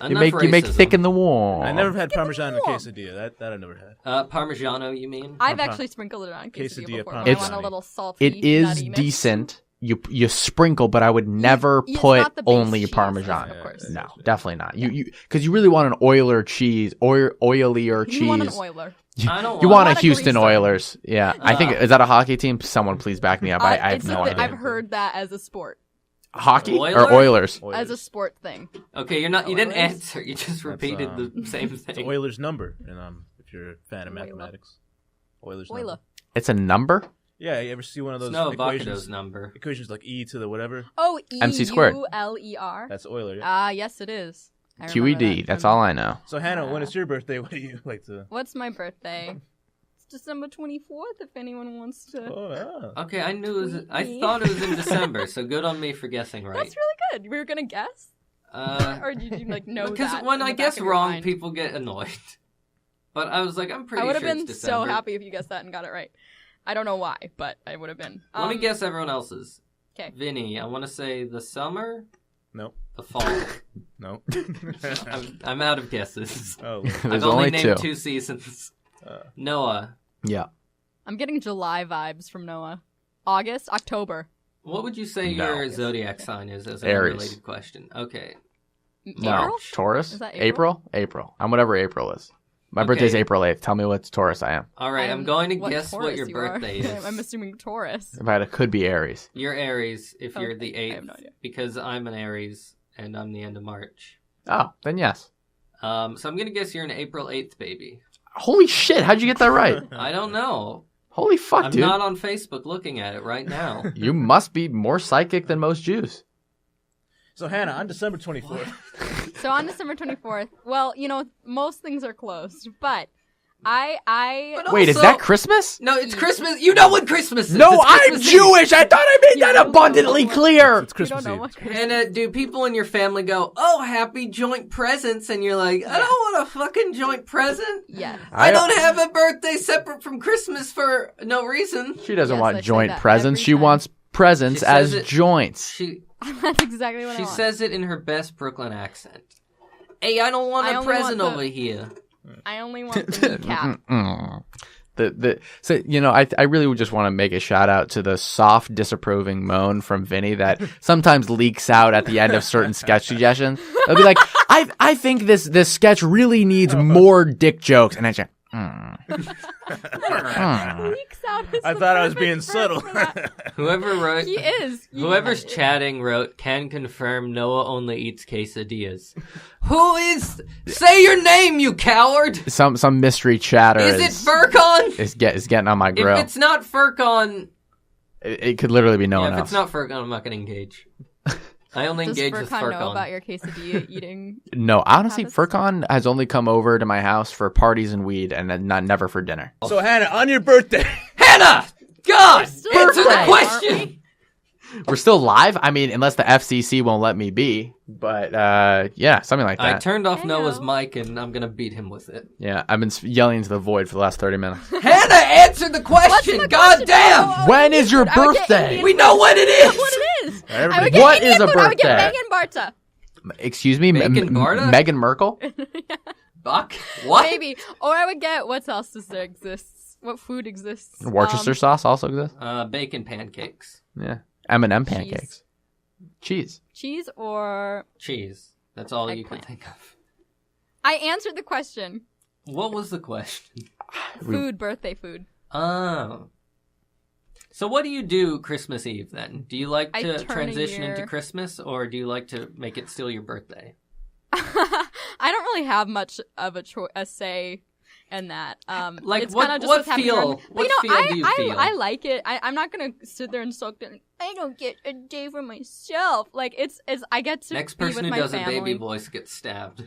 you make thick in the warm. I never had Parmesan in a quesadilla. That I never had. Parmigiano, you mean? I've actually sprinkled it on quesadilla before. I want a little salty. It is decent. You sprinkle, but I would never put only Parmesan. Of course. No, definitely not. You because you really want an oilier cheese or oilier cheese. You want an oiler. I don't you want a grease Houston Oilers. Yeah. I think, is that a hockey team? Someone please back me up. I have no idea. I've heard that as a sport. Hockey or Oilers? As a sport thing. Okay, you didn't answer. You just repeated the same thing. It's Oilers number, and if you're a fan of mathematics. Oilers number. It's a number? Yeah, you ever see one of those equations? Number. Equations like e to the whatever? Oh, EULER. That's Euler. Yes it is. QED, that's all I know. So Hannah, when it's your birthday, what do you like to... What's my birthday? December 24th, if anyone wants to. Oh, yeah. Okay, I thought it was in December, so good on me for guessing right. That's really good. We were gonna guess. Or did you know because that when I guess wrong, mind? People get annoyed. But I was like, I'm pretty sure it's December. I would have been so happy if you guessed that and got it right. I don't know why, but I would have been. Let me guess everyone else's. Okay. Vinny, I want to say the summer. Nope. The fall. Nope. I'm out of guesses. Oh, I've only named 2 seasons. Noah. Yeah. I'm getting July vibes from Noah. August, October. What would you say your zodiac sign is as an Aries. unrelated question? Okay. No. Taurus? Is that April? April. I'm whatever April is. My birthday's April 8th. Tell me what Taurus I am. All right, I'm going to guess what your birthday is. I'm assuming Taurus. But it could be Aries. You're Aries if you're the 8th. I have no idea. Because I'm an Aries and I'm the end of March. Oh, then yes. So I'm going to guess you're an April 8th baby. Holy shit, how'd you get that right? I don't know. Holy fuck, dude. I'm not on Facebook looking at it right now. You must be more psychic than most Jews. So, Hannah, on December 24th. So, on December 24th, well, most things are closed, but But wait, is that Christmas? No, it's Christmas. You know what Christmas is. No, I'm Jewish. I thought I made that abundantly clear. It's Christmas Eve. And do people in your family go, "Oh, happy joint presents," and you're like, "I don't want a fucking joint present. Yeah. I don't have a birthday separate from Christmas for no reason." She doesn't Yes, want I say joint that presents. every She time. wants presents as joints. That's exactly what I She want. says it in her best Brooklyn accent. Hey, I don't want a present over here. I only want the kneecap. So I really would just want to make a shout out to the soft disapproving moan from Vinny that sometimes leaks out at the end of certain sketch suggestions. It'll be like, I think this sketch really needs more dick jokes, and I just Leaks out is I the thought I was perfect being verb subtle. for that. Whoever wrote, He is. whoever's chatting wrote, can confirm Noah only eats quesadillas. Who is? Say your name, you coward! some mystery chatter Is it Furcon? is getting on my grill. If it's not Furcon, It could literally be no one if else. it's not Furcon, I'm not going to engage. I only Does engage with Furcon know Furcon. about your quesadilla eating? No, honestly, habits? Furcon has only come over to my house for parties and weed, and never for dinner. So Hannah, on your birthday. Hannah! God! still Answer the alive, question! aren't we? We're still live. I mean, unless the FCC won't let me be, but yeah, something like I that. turned off Hey, Noah's no. mic and I'm going to beat him with it. Yeah, I've been yelling into the void for the last 30 minutes. Hannah, answer the question! the God question? damn! Oh, When is your I would get birthday? Indian We know when it food. is! What it is. Everybody- I would get What Indian is a food. I would get birthday? Megan Barta. Excuse me, Bacon Barta? Meghan Merkel? Buck? What? Maybe. Or I would get, what else does there exist? What food exists? Worcester sauce also exists. Bacon pancakes. Yeah, M&M pancakes, cheese. Cheese or... Cheese. That's all you Eggplant. can think of. I answered the question. What was the question? Food, birthday food. Oh. So what do you do Christmas Eve then? Do you like I to turn a transition year. into Christmas, or do you like to make it still your birthday? I don't really have much of a say in that. Like, it's what- kinda just what what's happening feel- around me. But, what feel I, do you I, feel? I like it. I'm not gonna sit there and sulk there. I don't get a day for myself. Like it's I get to Next be person with who my does family. a baby voice gets stabbed.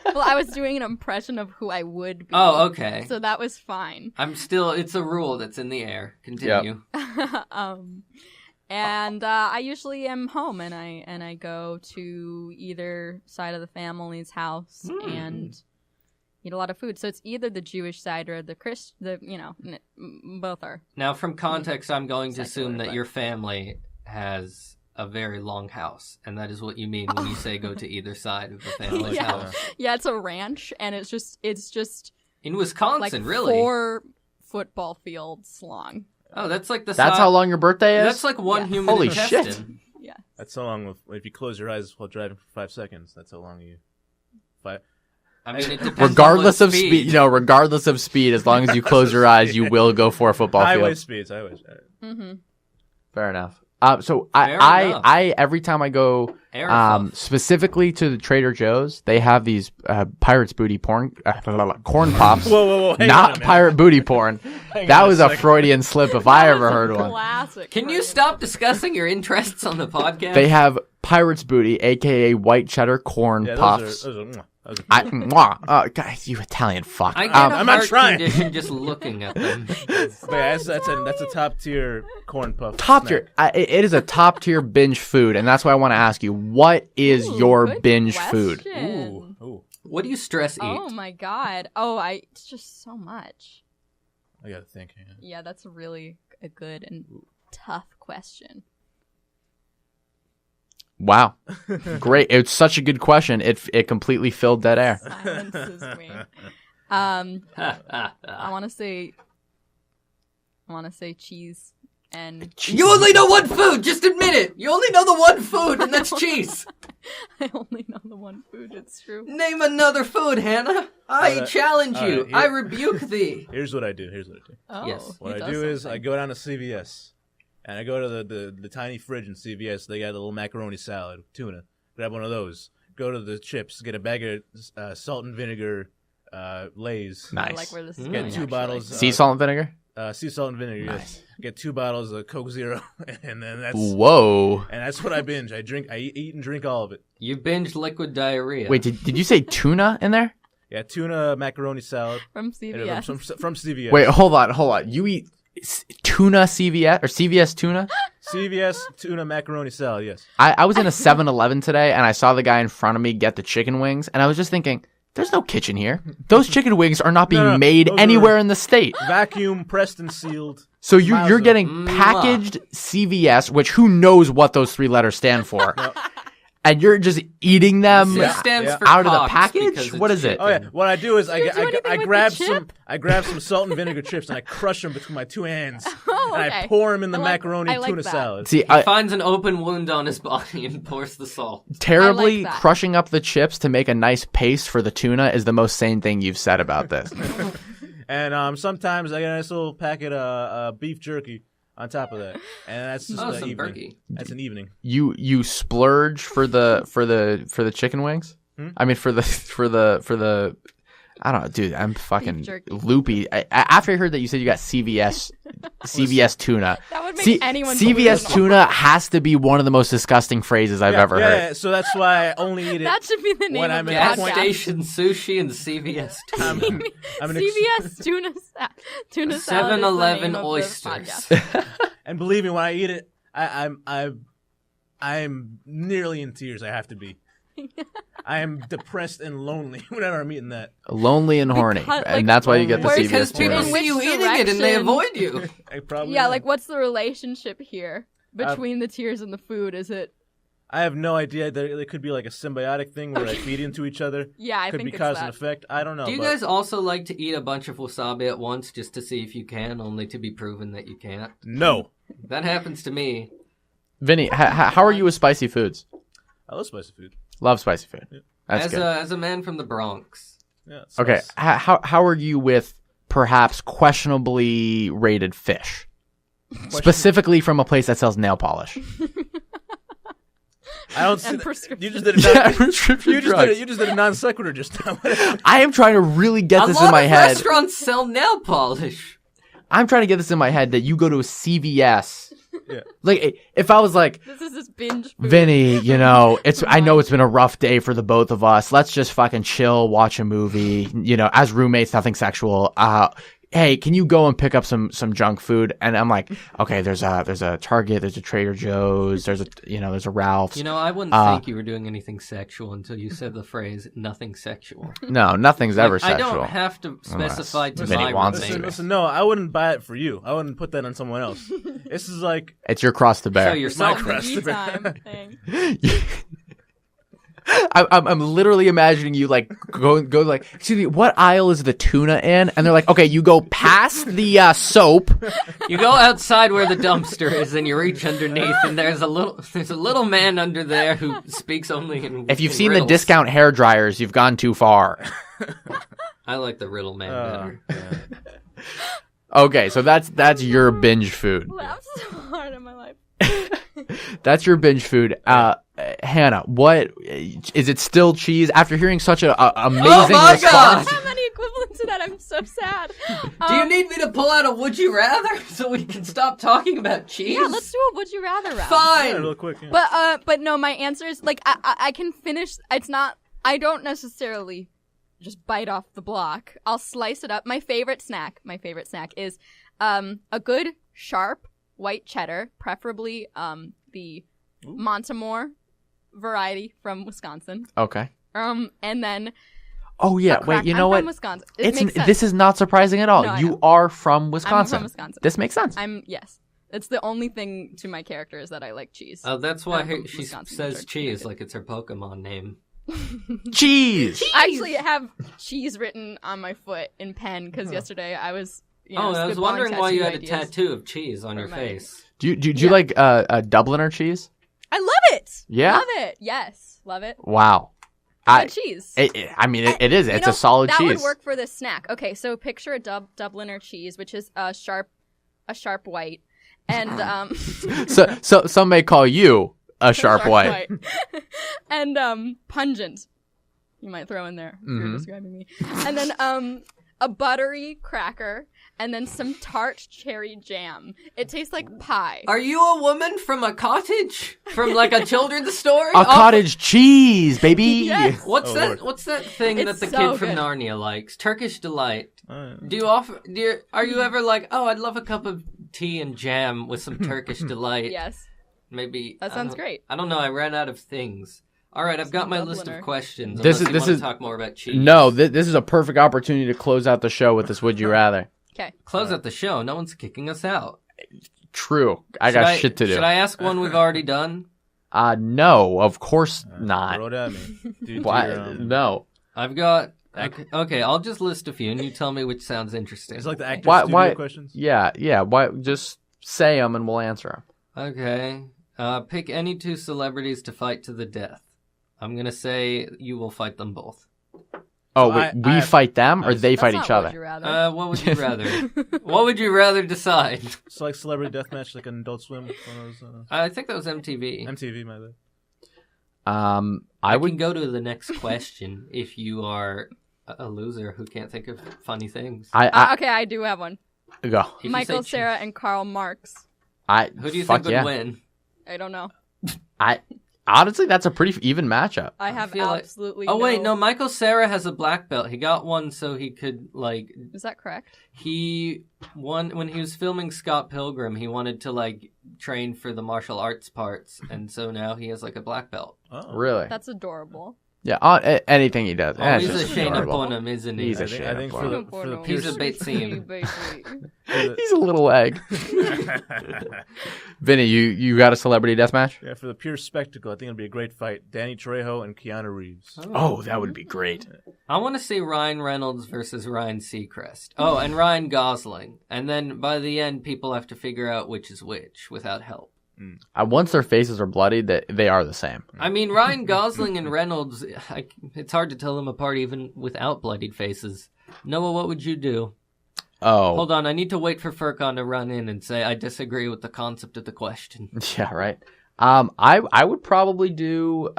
Well, I was doing an impression of who I would be. Oh, okay. So that was fine. It's a rule that's in the air. Continue. And I usually am home, and I go to either side of the family's house and eat a lot of food. So it's either the Jewish side or the both are. Now, from context, I'm going to assume Secular, that but- your family has a very long house, and that is what you mean when you say go to either side of the family's Yeah. house. Yeah, it's a ranch, and it's just In like Wisconsin, really? 4 football fields long. Oh, that's like the That's size. how long your birthday is? That's like one Yeah. human Holy intestine. shit. Yeah. That's so long. If you close your eyes while driving for 5 seconds, that's how long you. I mean, it depends regardless on of what speed, regardless of speed, as long as you close your eyes, you will go for a football Highway field. speeds. Highway. Mm-hmm. Fair enough. So Fair I enough. every time I go, Air puff. specifically to the Trader Joe's, they have these pirates booty corn pops. Whoa! Hang on a Not minute. pirate booty porn. Hang That on was a second. Freudian slip if I ever heard one. Classic. Can you Freudian. stop discussing your interests on the podcast? They have pirates booty, aka white cheddar corn Yeah, puffs. those are Guys, you Italian fuck. I get a I'm not heart trying. condition just looking at them. But yeah, that's a top tier corn puff. Top snack. tier. It is a top tier binge food, and that's why I want to ask you, what is Ooh, your good binge food? question. Ooh, What do you stress eat? Oh my god. It's just so much. I gotta think. Hang on. Yeah, that's really a good and tough question. Wow, great! It's such a good question. It completely filled dead air. Silences me. I want to say cheese and You only know one food. Just admit it. You only know the one food, and that's cheese. I only know the one food. It's true. Name another food, Hannah. I challenge you. here- I rebuke thee. Here's what I do. Oh, Yes. What he I does do is something. I go down to CVS and I go to the tiny fridge in CVS. They got a little macaroni salad, tuna. Grab one of those. Go to the chips. Get a bag of salt and vinegar Lay's. Nice. I like where this is Get going, Get 2 actually. bottles. Sea salt and vinegar. Sea salt and vinegar. Nice. Yes. Get 2 bottles of Coke Zero, and then Whoa! that's what I binge. I eat and drink all of it. You binge liquid diarrhea. Wait, did you say tuna in there? Yeah, tuna macaroni salad From CVS. from CVS. Wait, hold on. You eat tuna CVS or CVS tuna? CVS tuna macaroni salad. Yes. I was in a 7-Eleven today, and I saw the guy in front of me get the chicken wings, and I was just thinking, there's no kitchen here. Those chicken wings are not being No, made those anywhere are- in the state. Vacuum pressed and sealed. So you're Miles getting Mwah. packaged CVS, which who knows what those 3 letters stand for. and you're just eating them This stands for out of the Cox package? because it's What is it? Oh yeah, what I do is You do anything I with grab the chip? some salt and vinegar chips and I crush them between my two hands Oh, and okay. I pour them in the I like- macaroni I and like tuna that. salad. See, He finds an open wound on his body and pours the salt. terribly I like that. crushing up the chips to make a nice paste for the tuna is the most sane thing you've said about this. And sometimes I get a nice little packet of beef jerky on top of that, and that's just Oh, an some evening. jerky. That's an evening. You splurge for the chicken wings? I mean for the I don't know, dude. I'm fucking jerky. loopy. After I heard that you said you got CVS tuna. That would make anyone CVS believe tuna has to be one of the most disgusting phrases I've ever heard. Yeah, so that's why I only eat it. That should be the name When of I'm the in a Gas point- podcast. station sushi and CVS tuna. I'm an CVS tuna salad. 7-Eleven is the name of the oysters. podcast. And believe me, when I eat it, I'm nearly in tears. I have to be. I am depressed and lonely whenever I'm eating that. Lonely and horny, Because, like, and that's why you get the where's- Because CVS people tuna. In see you which eating it and they direction? avoid you. I probably Yeah, am. like what's the relationship here between the tears and the food? Is it? I have no idea. There could be like a symbiotic thing where they feed into each other. Yeah, I could think be it's cause that. and effect. I don't know. Do you but guys also like to eat a bunch of wasabi at once just to see if you can, only to be proven that you can't? No. That happens to me. Vinny, how are you with spicy foods? I love spicy food. Love spicy food. That's good. As a man from the Bronx. Yeah. it's Okay, nice. how are you with perhaps questionably rated fish? Specifically from a place that sells nail polish. I don't see And that. prescription. You just did a Yeah, non- prescription you just drugs. did you just did a non sequitur just now. I am trying to really get A this lot in my of head. restaurants sell nail polish. I'm trying to get this in my head that you go to a CVS. Yeah. Like, if I was like, This is this binge food. Vinny, you know, I know it's been a rough day for the both of us. Let's just fucking chill, watch a movie, you know, as roommates, nothing sexual. Hey, can you go and pick up some junk food? And I'm like, okay, there's a Target, there's a Trader Joe's, there's a Ralph's. You know, I wouldn't think you were doing anything sexual until you said the phrase "nothing sexual." No, nothing's ever I sexual. don't have to specify to Vinny my wants roommate. to. Listen, no, I wouldn't buy it for you. I wouldn't put that on someone else. This is like It's your cross to bear. So you're my selfish. crust. Me time thing. I'm literally imagining you like go like, excuse me, what aisle is the tuna in? And they're like, okay, you go past the soap. You go outside where the dumpster is, and you reach underneath, and there's a little man under there who speaks only in. If you've in seen riddles. the discount hair dryers, you've gone too far. I like the riddle man better. Okay, so that's your binge food. Laughed so hard in my life. That's your binge food. Hannah, what is it? Still cheese? After hearing such a amazing my response, God! I don't have any equivalent to that. I'm so sad. Do you need me to pull out a would you rather so we can stop talking about cheese? Yeah, let's do a would you rather round. yeah, Fine. real quick. Yeah. But no, my answer is like I can finish. It's not. I don't necessarily just bite off the block. I'll slice it up. My favorite snack is a good sharp white cheddar, preferably the Montemore variety from Wisconsin. okay. And then Oh yeah, a crack- wait. You know I'm what? From Wisconsin. It makes sense. This is not surprising at all. No, I You know. are from Wisconsin. I'm from Wisconsin. This makes sense. Yes. It's the only thing to my character is that I like cheese. Oh, that's why I'm from she Wisconsin, says Georgia, cheese United. like it's her Pokemon name. Cheese. I actually have cheese written on my foot in pen because yesterday I was. I was spitballing wondering why you had ideas. a tattoo of cheese on your my- face. Do you like a Dubliner cheese? I love it. Yeah? Love it. Yes, love it. Wow. Good cheese. I mean, it is. You It's know, a solid that cheese. would work for this snack. Okay, so picture a Dubliner cheese, which is a sharp white, and So some may call you a sharp white. and pungent. You might throw in there if Mm-hmm. you're describing me, and then a buttery cracker, and then some tart cherry jam. It tastes like pie. Are you a woman from a cottage? From like a children's story? A cottage cheese, baby. Yes. What's Oh, that? Lord. What's that thing It's that the so kid from good. Narnia likes? Turkish delight. Oh, yeah. Are you ever like, oh, I'd love a cup of tea and jam with some Turkish delight? Yes, Maybe. that sounds great. I don't know. I ran out of things. All right, I've got my Dubliner. list of questions. This unless you is- want to talk more about cheese. No, this is a perfect opportunity to close out the show with this Would You Rather. Okay. Close out the show. No one's kicking us out. True. I got shit to do. Should I ask one we've already done? No, of course not. Throw it at me. Dude, Why? No. I've got. Okay, I'll just list a few, and you tell me which sounds interesting. It's like the actor Why? studio questions. Yeah. Why? Just say them and we'll answer them. Okay. Pick any two celebrities to fight to the death. I'm going to say you will fight them both. Oh, wait, we fight them or they fight each other? What would you rather? What would you rather decide? It's like Celebrity Deathmatch, like an Adult Swim. One of those, I think that was MTV. MTV, my bad. I can go to the next question if you are a loser who can't think of funny things. Okay, I do have one. Go. Michael Cera and Karl Marx. Who do you think would win? I don't know. Honestly, that's a pretty even matchup. I have absolutely Oh, wait, no, Michael Cera has a black belt. He got one so he could, like... Is that correct? He won... When he was filming Scott Pilgrim, he wanted to, like, train for the martial arts parts, and so now he has, like, a black belt. Oh. Really? That's adorable. Yeah, anything he does. Oh, he's a Shayna Bonham, isn't he? He's a Shayna Bonham. He's a bait seam. He's a little egg. Vinny, you got a celebrity deathmatch? Yeah, for the pure spectacle, I think it'll be a great fight. Danny Trejo and Keanu Reeves. Oh, that would be great. I want to see Ryan Reynolds versus Ryan Seacrest. Oh, and Ryan Gosling. And then by the end, people have to figure out which is which without help. Once their faces are bloody, they are the same. I mean, Ryan Gosling and Reynolds, it's hard to tell them apart even without bloodied faces. Noah, what would you do? Oh. Hold on, I need to wait for Furcon to run in and say I disagree with the concept of the question. Yeah, right. I would probably do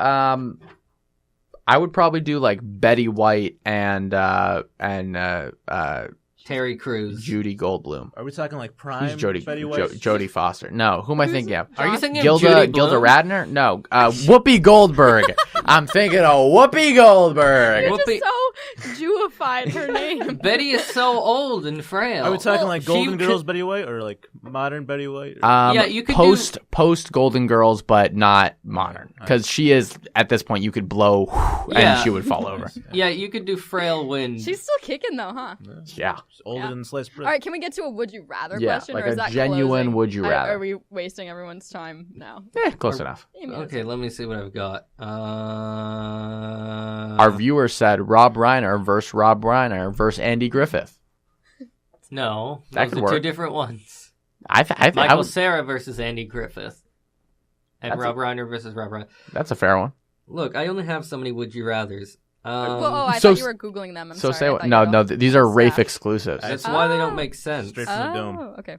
like Betty White and Terry Crews, Judy Goldblum. Are we talking like prime? Who's Betty White? Jodie Foster. No, who am I thinking of? Are you thinking Gilda of Judy Blume? Radner? No, Whoopi Goldberg. I'm thinking of Whoopi Goldberg. You're just so Jewified her name. Betty is so old and frail. Are we talking like Golden Girls Betty White or like modern Betty White? Yeah, you could post Golden Girls, but not modern, because she is at this point. You could blow, and she would fall over. Yeah, you could do frail wind. She's still kicking though, huh? Yeah. Older than sliced bread. All right, can we get to a would you rather Yeah, question? like or is a that genuine closing? would you rather. Are we wasting everyone's time now? Close enough. Okay, let me see what I've got. Our viewer said Rob Reiner versus Andy Griffith. No, that those could are two work. different ones. Michael Cera versus Andy Griffith. And Rob Reiner versus Rob Reiner. That's a fair one. Look, I only have so many would you rathers. I thought you were Googling them. I'm sorry. Say what? No, these are Rafe exclusives. That's why they don't make sense. Straight from the dome. Okay.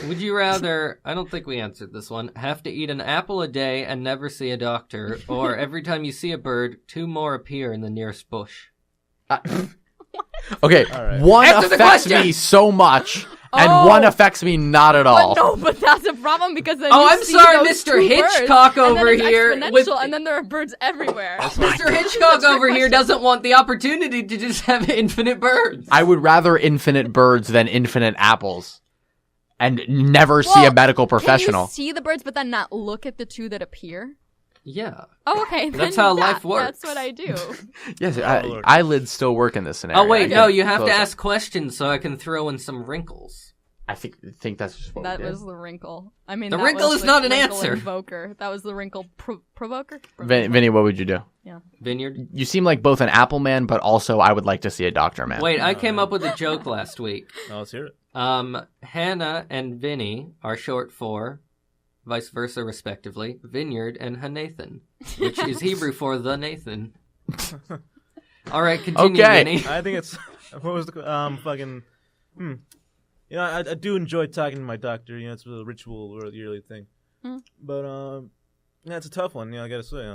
Would you rather, I don't think we answered this one, have to eat an apple a day and never see a doctor, or every time you see a bird, 2 more appear in the nearest bush? Okay, right. One Answer affects me so much, and one affects me not at all. But that's a problem because then I'm sorry, Mr. Hitchcock over here. And then there are birds everywhere. Mr. Hitchcock over here doesn't want the opportunity to just have infinite birds. I would rather infinite birds than infinite apples, and never see a medical professional. Can you see the birds, but then not look at the 2 that appear? Yeah. Oh, okay. That's how life works. That's what I do. Yes, eyelids still work in this scenario. Oh, wait, no, you have to ask questions so I can throw in some wrinkles. I think that's just what that we did. was the wrinkle. I mean, the that wrinkle was is the not an wrinkle answer. Invoker. That was the wrinkle provoker. Vinny, what would you do? Yeah. Vineyard? You seem like both an apple man, but also I would like to see a doctor man. Wait, I came up with a joke last week. Oh, let's hear it. Hannah and Vinny are short for, vice versa respectively, Vineyard and Hanathan, which is Hebrew for the Nathan. All right, continue, Vinny. I think it's, what was the, You know, I do enjoy talking to my doctor. You know, it's a ritual or a yearly thing. But yeah, it's a tough one. You know, I gotta say.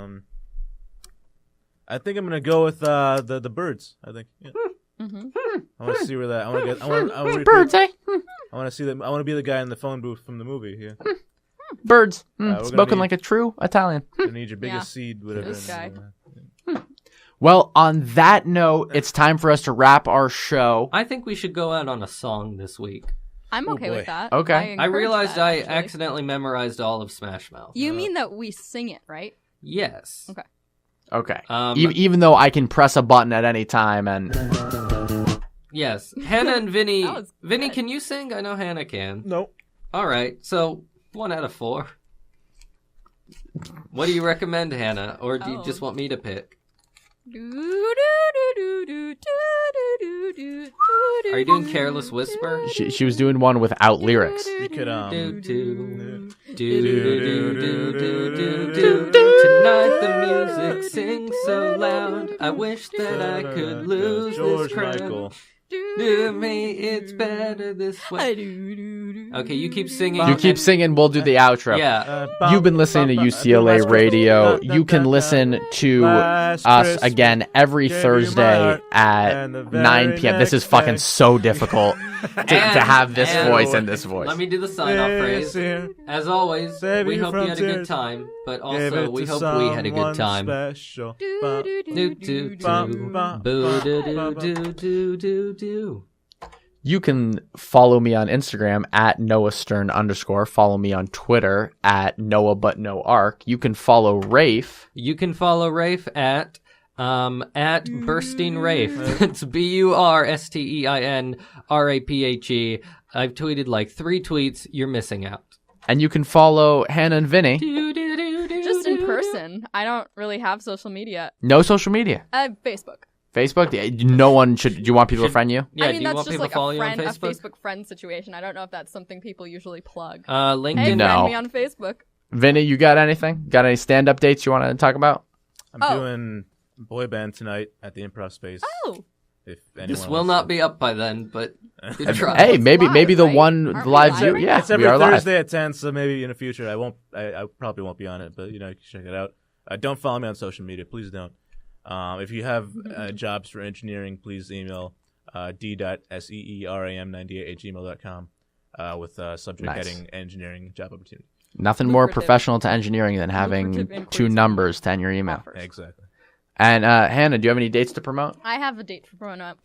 I think I'm gonna go with the birds. I think. Yeah. I want to see where that. I want to get. I want birds, eh? I want to see them. I want to be the guy in the phone booth from the movie. Yeah. Birds. Spoken like a true Italian. You need your biggest seed, whatever. This guy. Well, on that note, it's time for us to wrap our show. I think we should go out on a song this week. I'm okay with that. Okay. I realized that, I actually. accidentally memorized all of Smash Mouth. You mean that we sing it, right? Yes. Okay. Okay. Even though I can press a button at any time and... Yes. Hannah and Vinny. That was Vinny, good. can you sing? I know Hannah can. Nope. All right. So 1 out of 4. What do you recommend, Hannah? Or do you just want me to pick? Are you doing Careless Whisper? She was doing one without lyrics. You could Tonight the music sings so loud. I wish that I could lose George this crowd. Michael. To me, it's better this way. Okay, you keep singing. You keep singing, we'll do the outro. Yeah. You've been listening to UCLA Radio. You can listen to us again every Thursday at 9 p.m. This is fucking so difficult to have this voice and this voice. Let me do the sign-off phrase. As always, we hope you had a good time, but also we hope we had a good time. You can follow me on Instagram at Noah Stern _. Follow me on Twitter at Noah but no arc. You can follow Rafe. You can follow Rafe at Bursting Rafe. It's BURSTEINRAPHE. I've tweeted like 3 tweets. You're missing out. And you can follow Hannah and Vinny. Just in person. I don't really have social media. No social media. Facebook. Facebook? No one should. Do you want people to friend you? Yeah, I mean, do you that's want just people like to follow a you on Facebook friend situation. I don't know if that's something people usually plug. LinkedIn. Hey, No. friend me on Facebook. Vinny, you got anything? Got any stand-up dates you want to talk about? I'm doing boy band tonight at the Improv Space. Oh. If anyone This will wants not to- be up by then, but good try. Hey, maybe live, the right? one Aren't we live live view. right Yeah, It's every we are Thursday live. at 10, so maybe in the future I won't. I probably won't be on it, but you can check it out. Don't follow me on social media, please don't. If you have jobs for engineering, please email d.seeram98@gmail.com with subject Nice. heading engineering job opportunity. Nothing more Lucrative. professional to engineering than having Lucrative 2 inquiries. numbers to end your email. Offers. Exactly. And Hannah, do you have any dates to promote? I have a date to promote.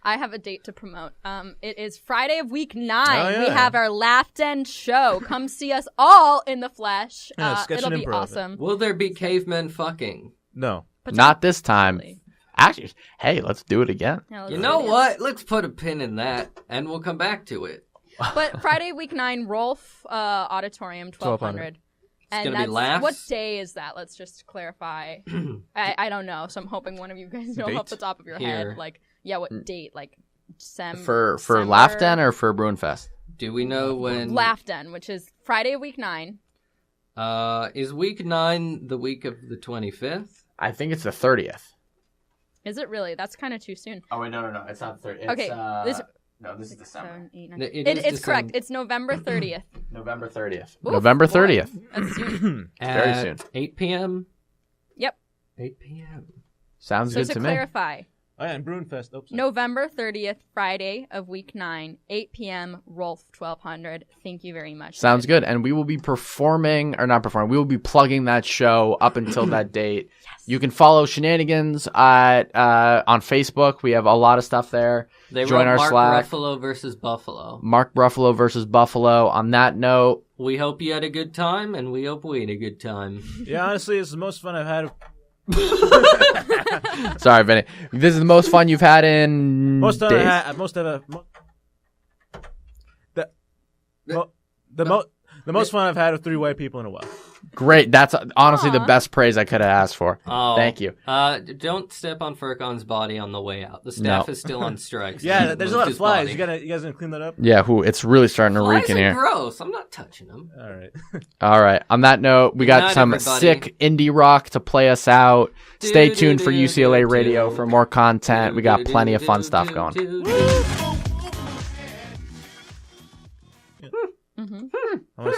I have a date to promote. It is Friday of week 9. Oh, yeah. We have our Laughed End show. Come see us all in the flesh. Yeah, sketch it'll and be improv. awesome. Will there be cavemen fucking? No. Not this time. Potentially. Actually, hey, let's do it again. Yeah, let's You do know it. what? Let's put a pin in that, and we'll come back to it. But Friday week 9, Rolf Auditorium, 1200. And gonna be laughs? What day is that? Let's just clarify. I don't know, so I'm hoping one of you guys know Date? off the top of your Here. head. Like, yeah, what date? Like, For December- Laughden or for Bruinfest? Do we know when? Laughden, which is Friday of week 9. Is week 9 the week of the 25th? I think it's the 30th. Is it really? That's kind of too soon. Oh wait, no, it's not the 30th. Okay, this- no, this is December. 7, 8, 9. It is It's correct. December. It's November 30th. November 30th. Oof, November boy. 30th. That's soon. Very At soon. 8 p.m. Yep. 8 p.m. Sounds So good to to me. clarify, Oh, yeah, and Bruinfest. Oops. November 30th, Friday of week 9, 8 p.m., Rolf 1200. Thank you very much. Sounds good. And we will be performing, or not performing, we will be plugging that show up until that date. Yes. You can follow Shenanigans on Facebook. We have a lot of stuff there. They Join wrote our Mark Slack. Ruffalo versus Buffalo. Mark Ruffalo versus Buffalo. On that note, We hope you had a good time, and we hope we had a good time. Yeah, honestly, it's the most fun I've had. sorry, Vinny. This is the most fun you've had in Most time days? I had. The most fun I've had with 3 white people in a while. Great. That's honestly the Aw. best praise I could have asked for. Oh, Thank you. Don't step on Furcon's body on the way out. The staff No. is still on strike. so Yeah, he there's a moved lot of his flies. body. You guys gonna clean that up? Yeah, it's really starting to Flies reek in are here. gross. I'm not touching them. All right. All right. On that note, we Good got night, some everybody. sick indie rock to play us out. Stay Do, tuned do, for do, UCLA do, Radio do. for more content. We got Do, plenty do, of fun do, stuff do, going. do, do. Mm-hmm. I wanna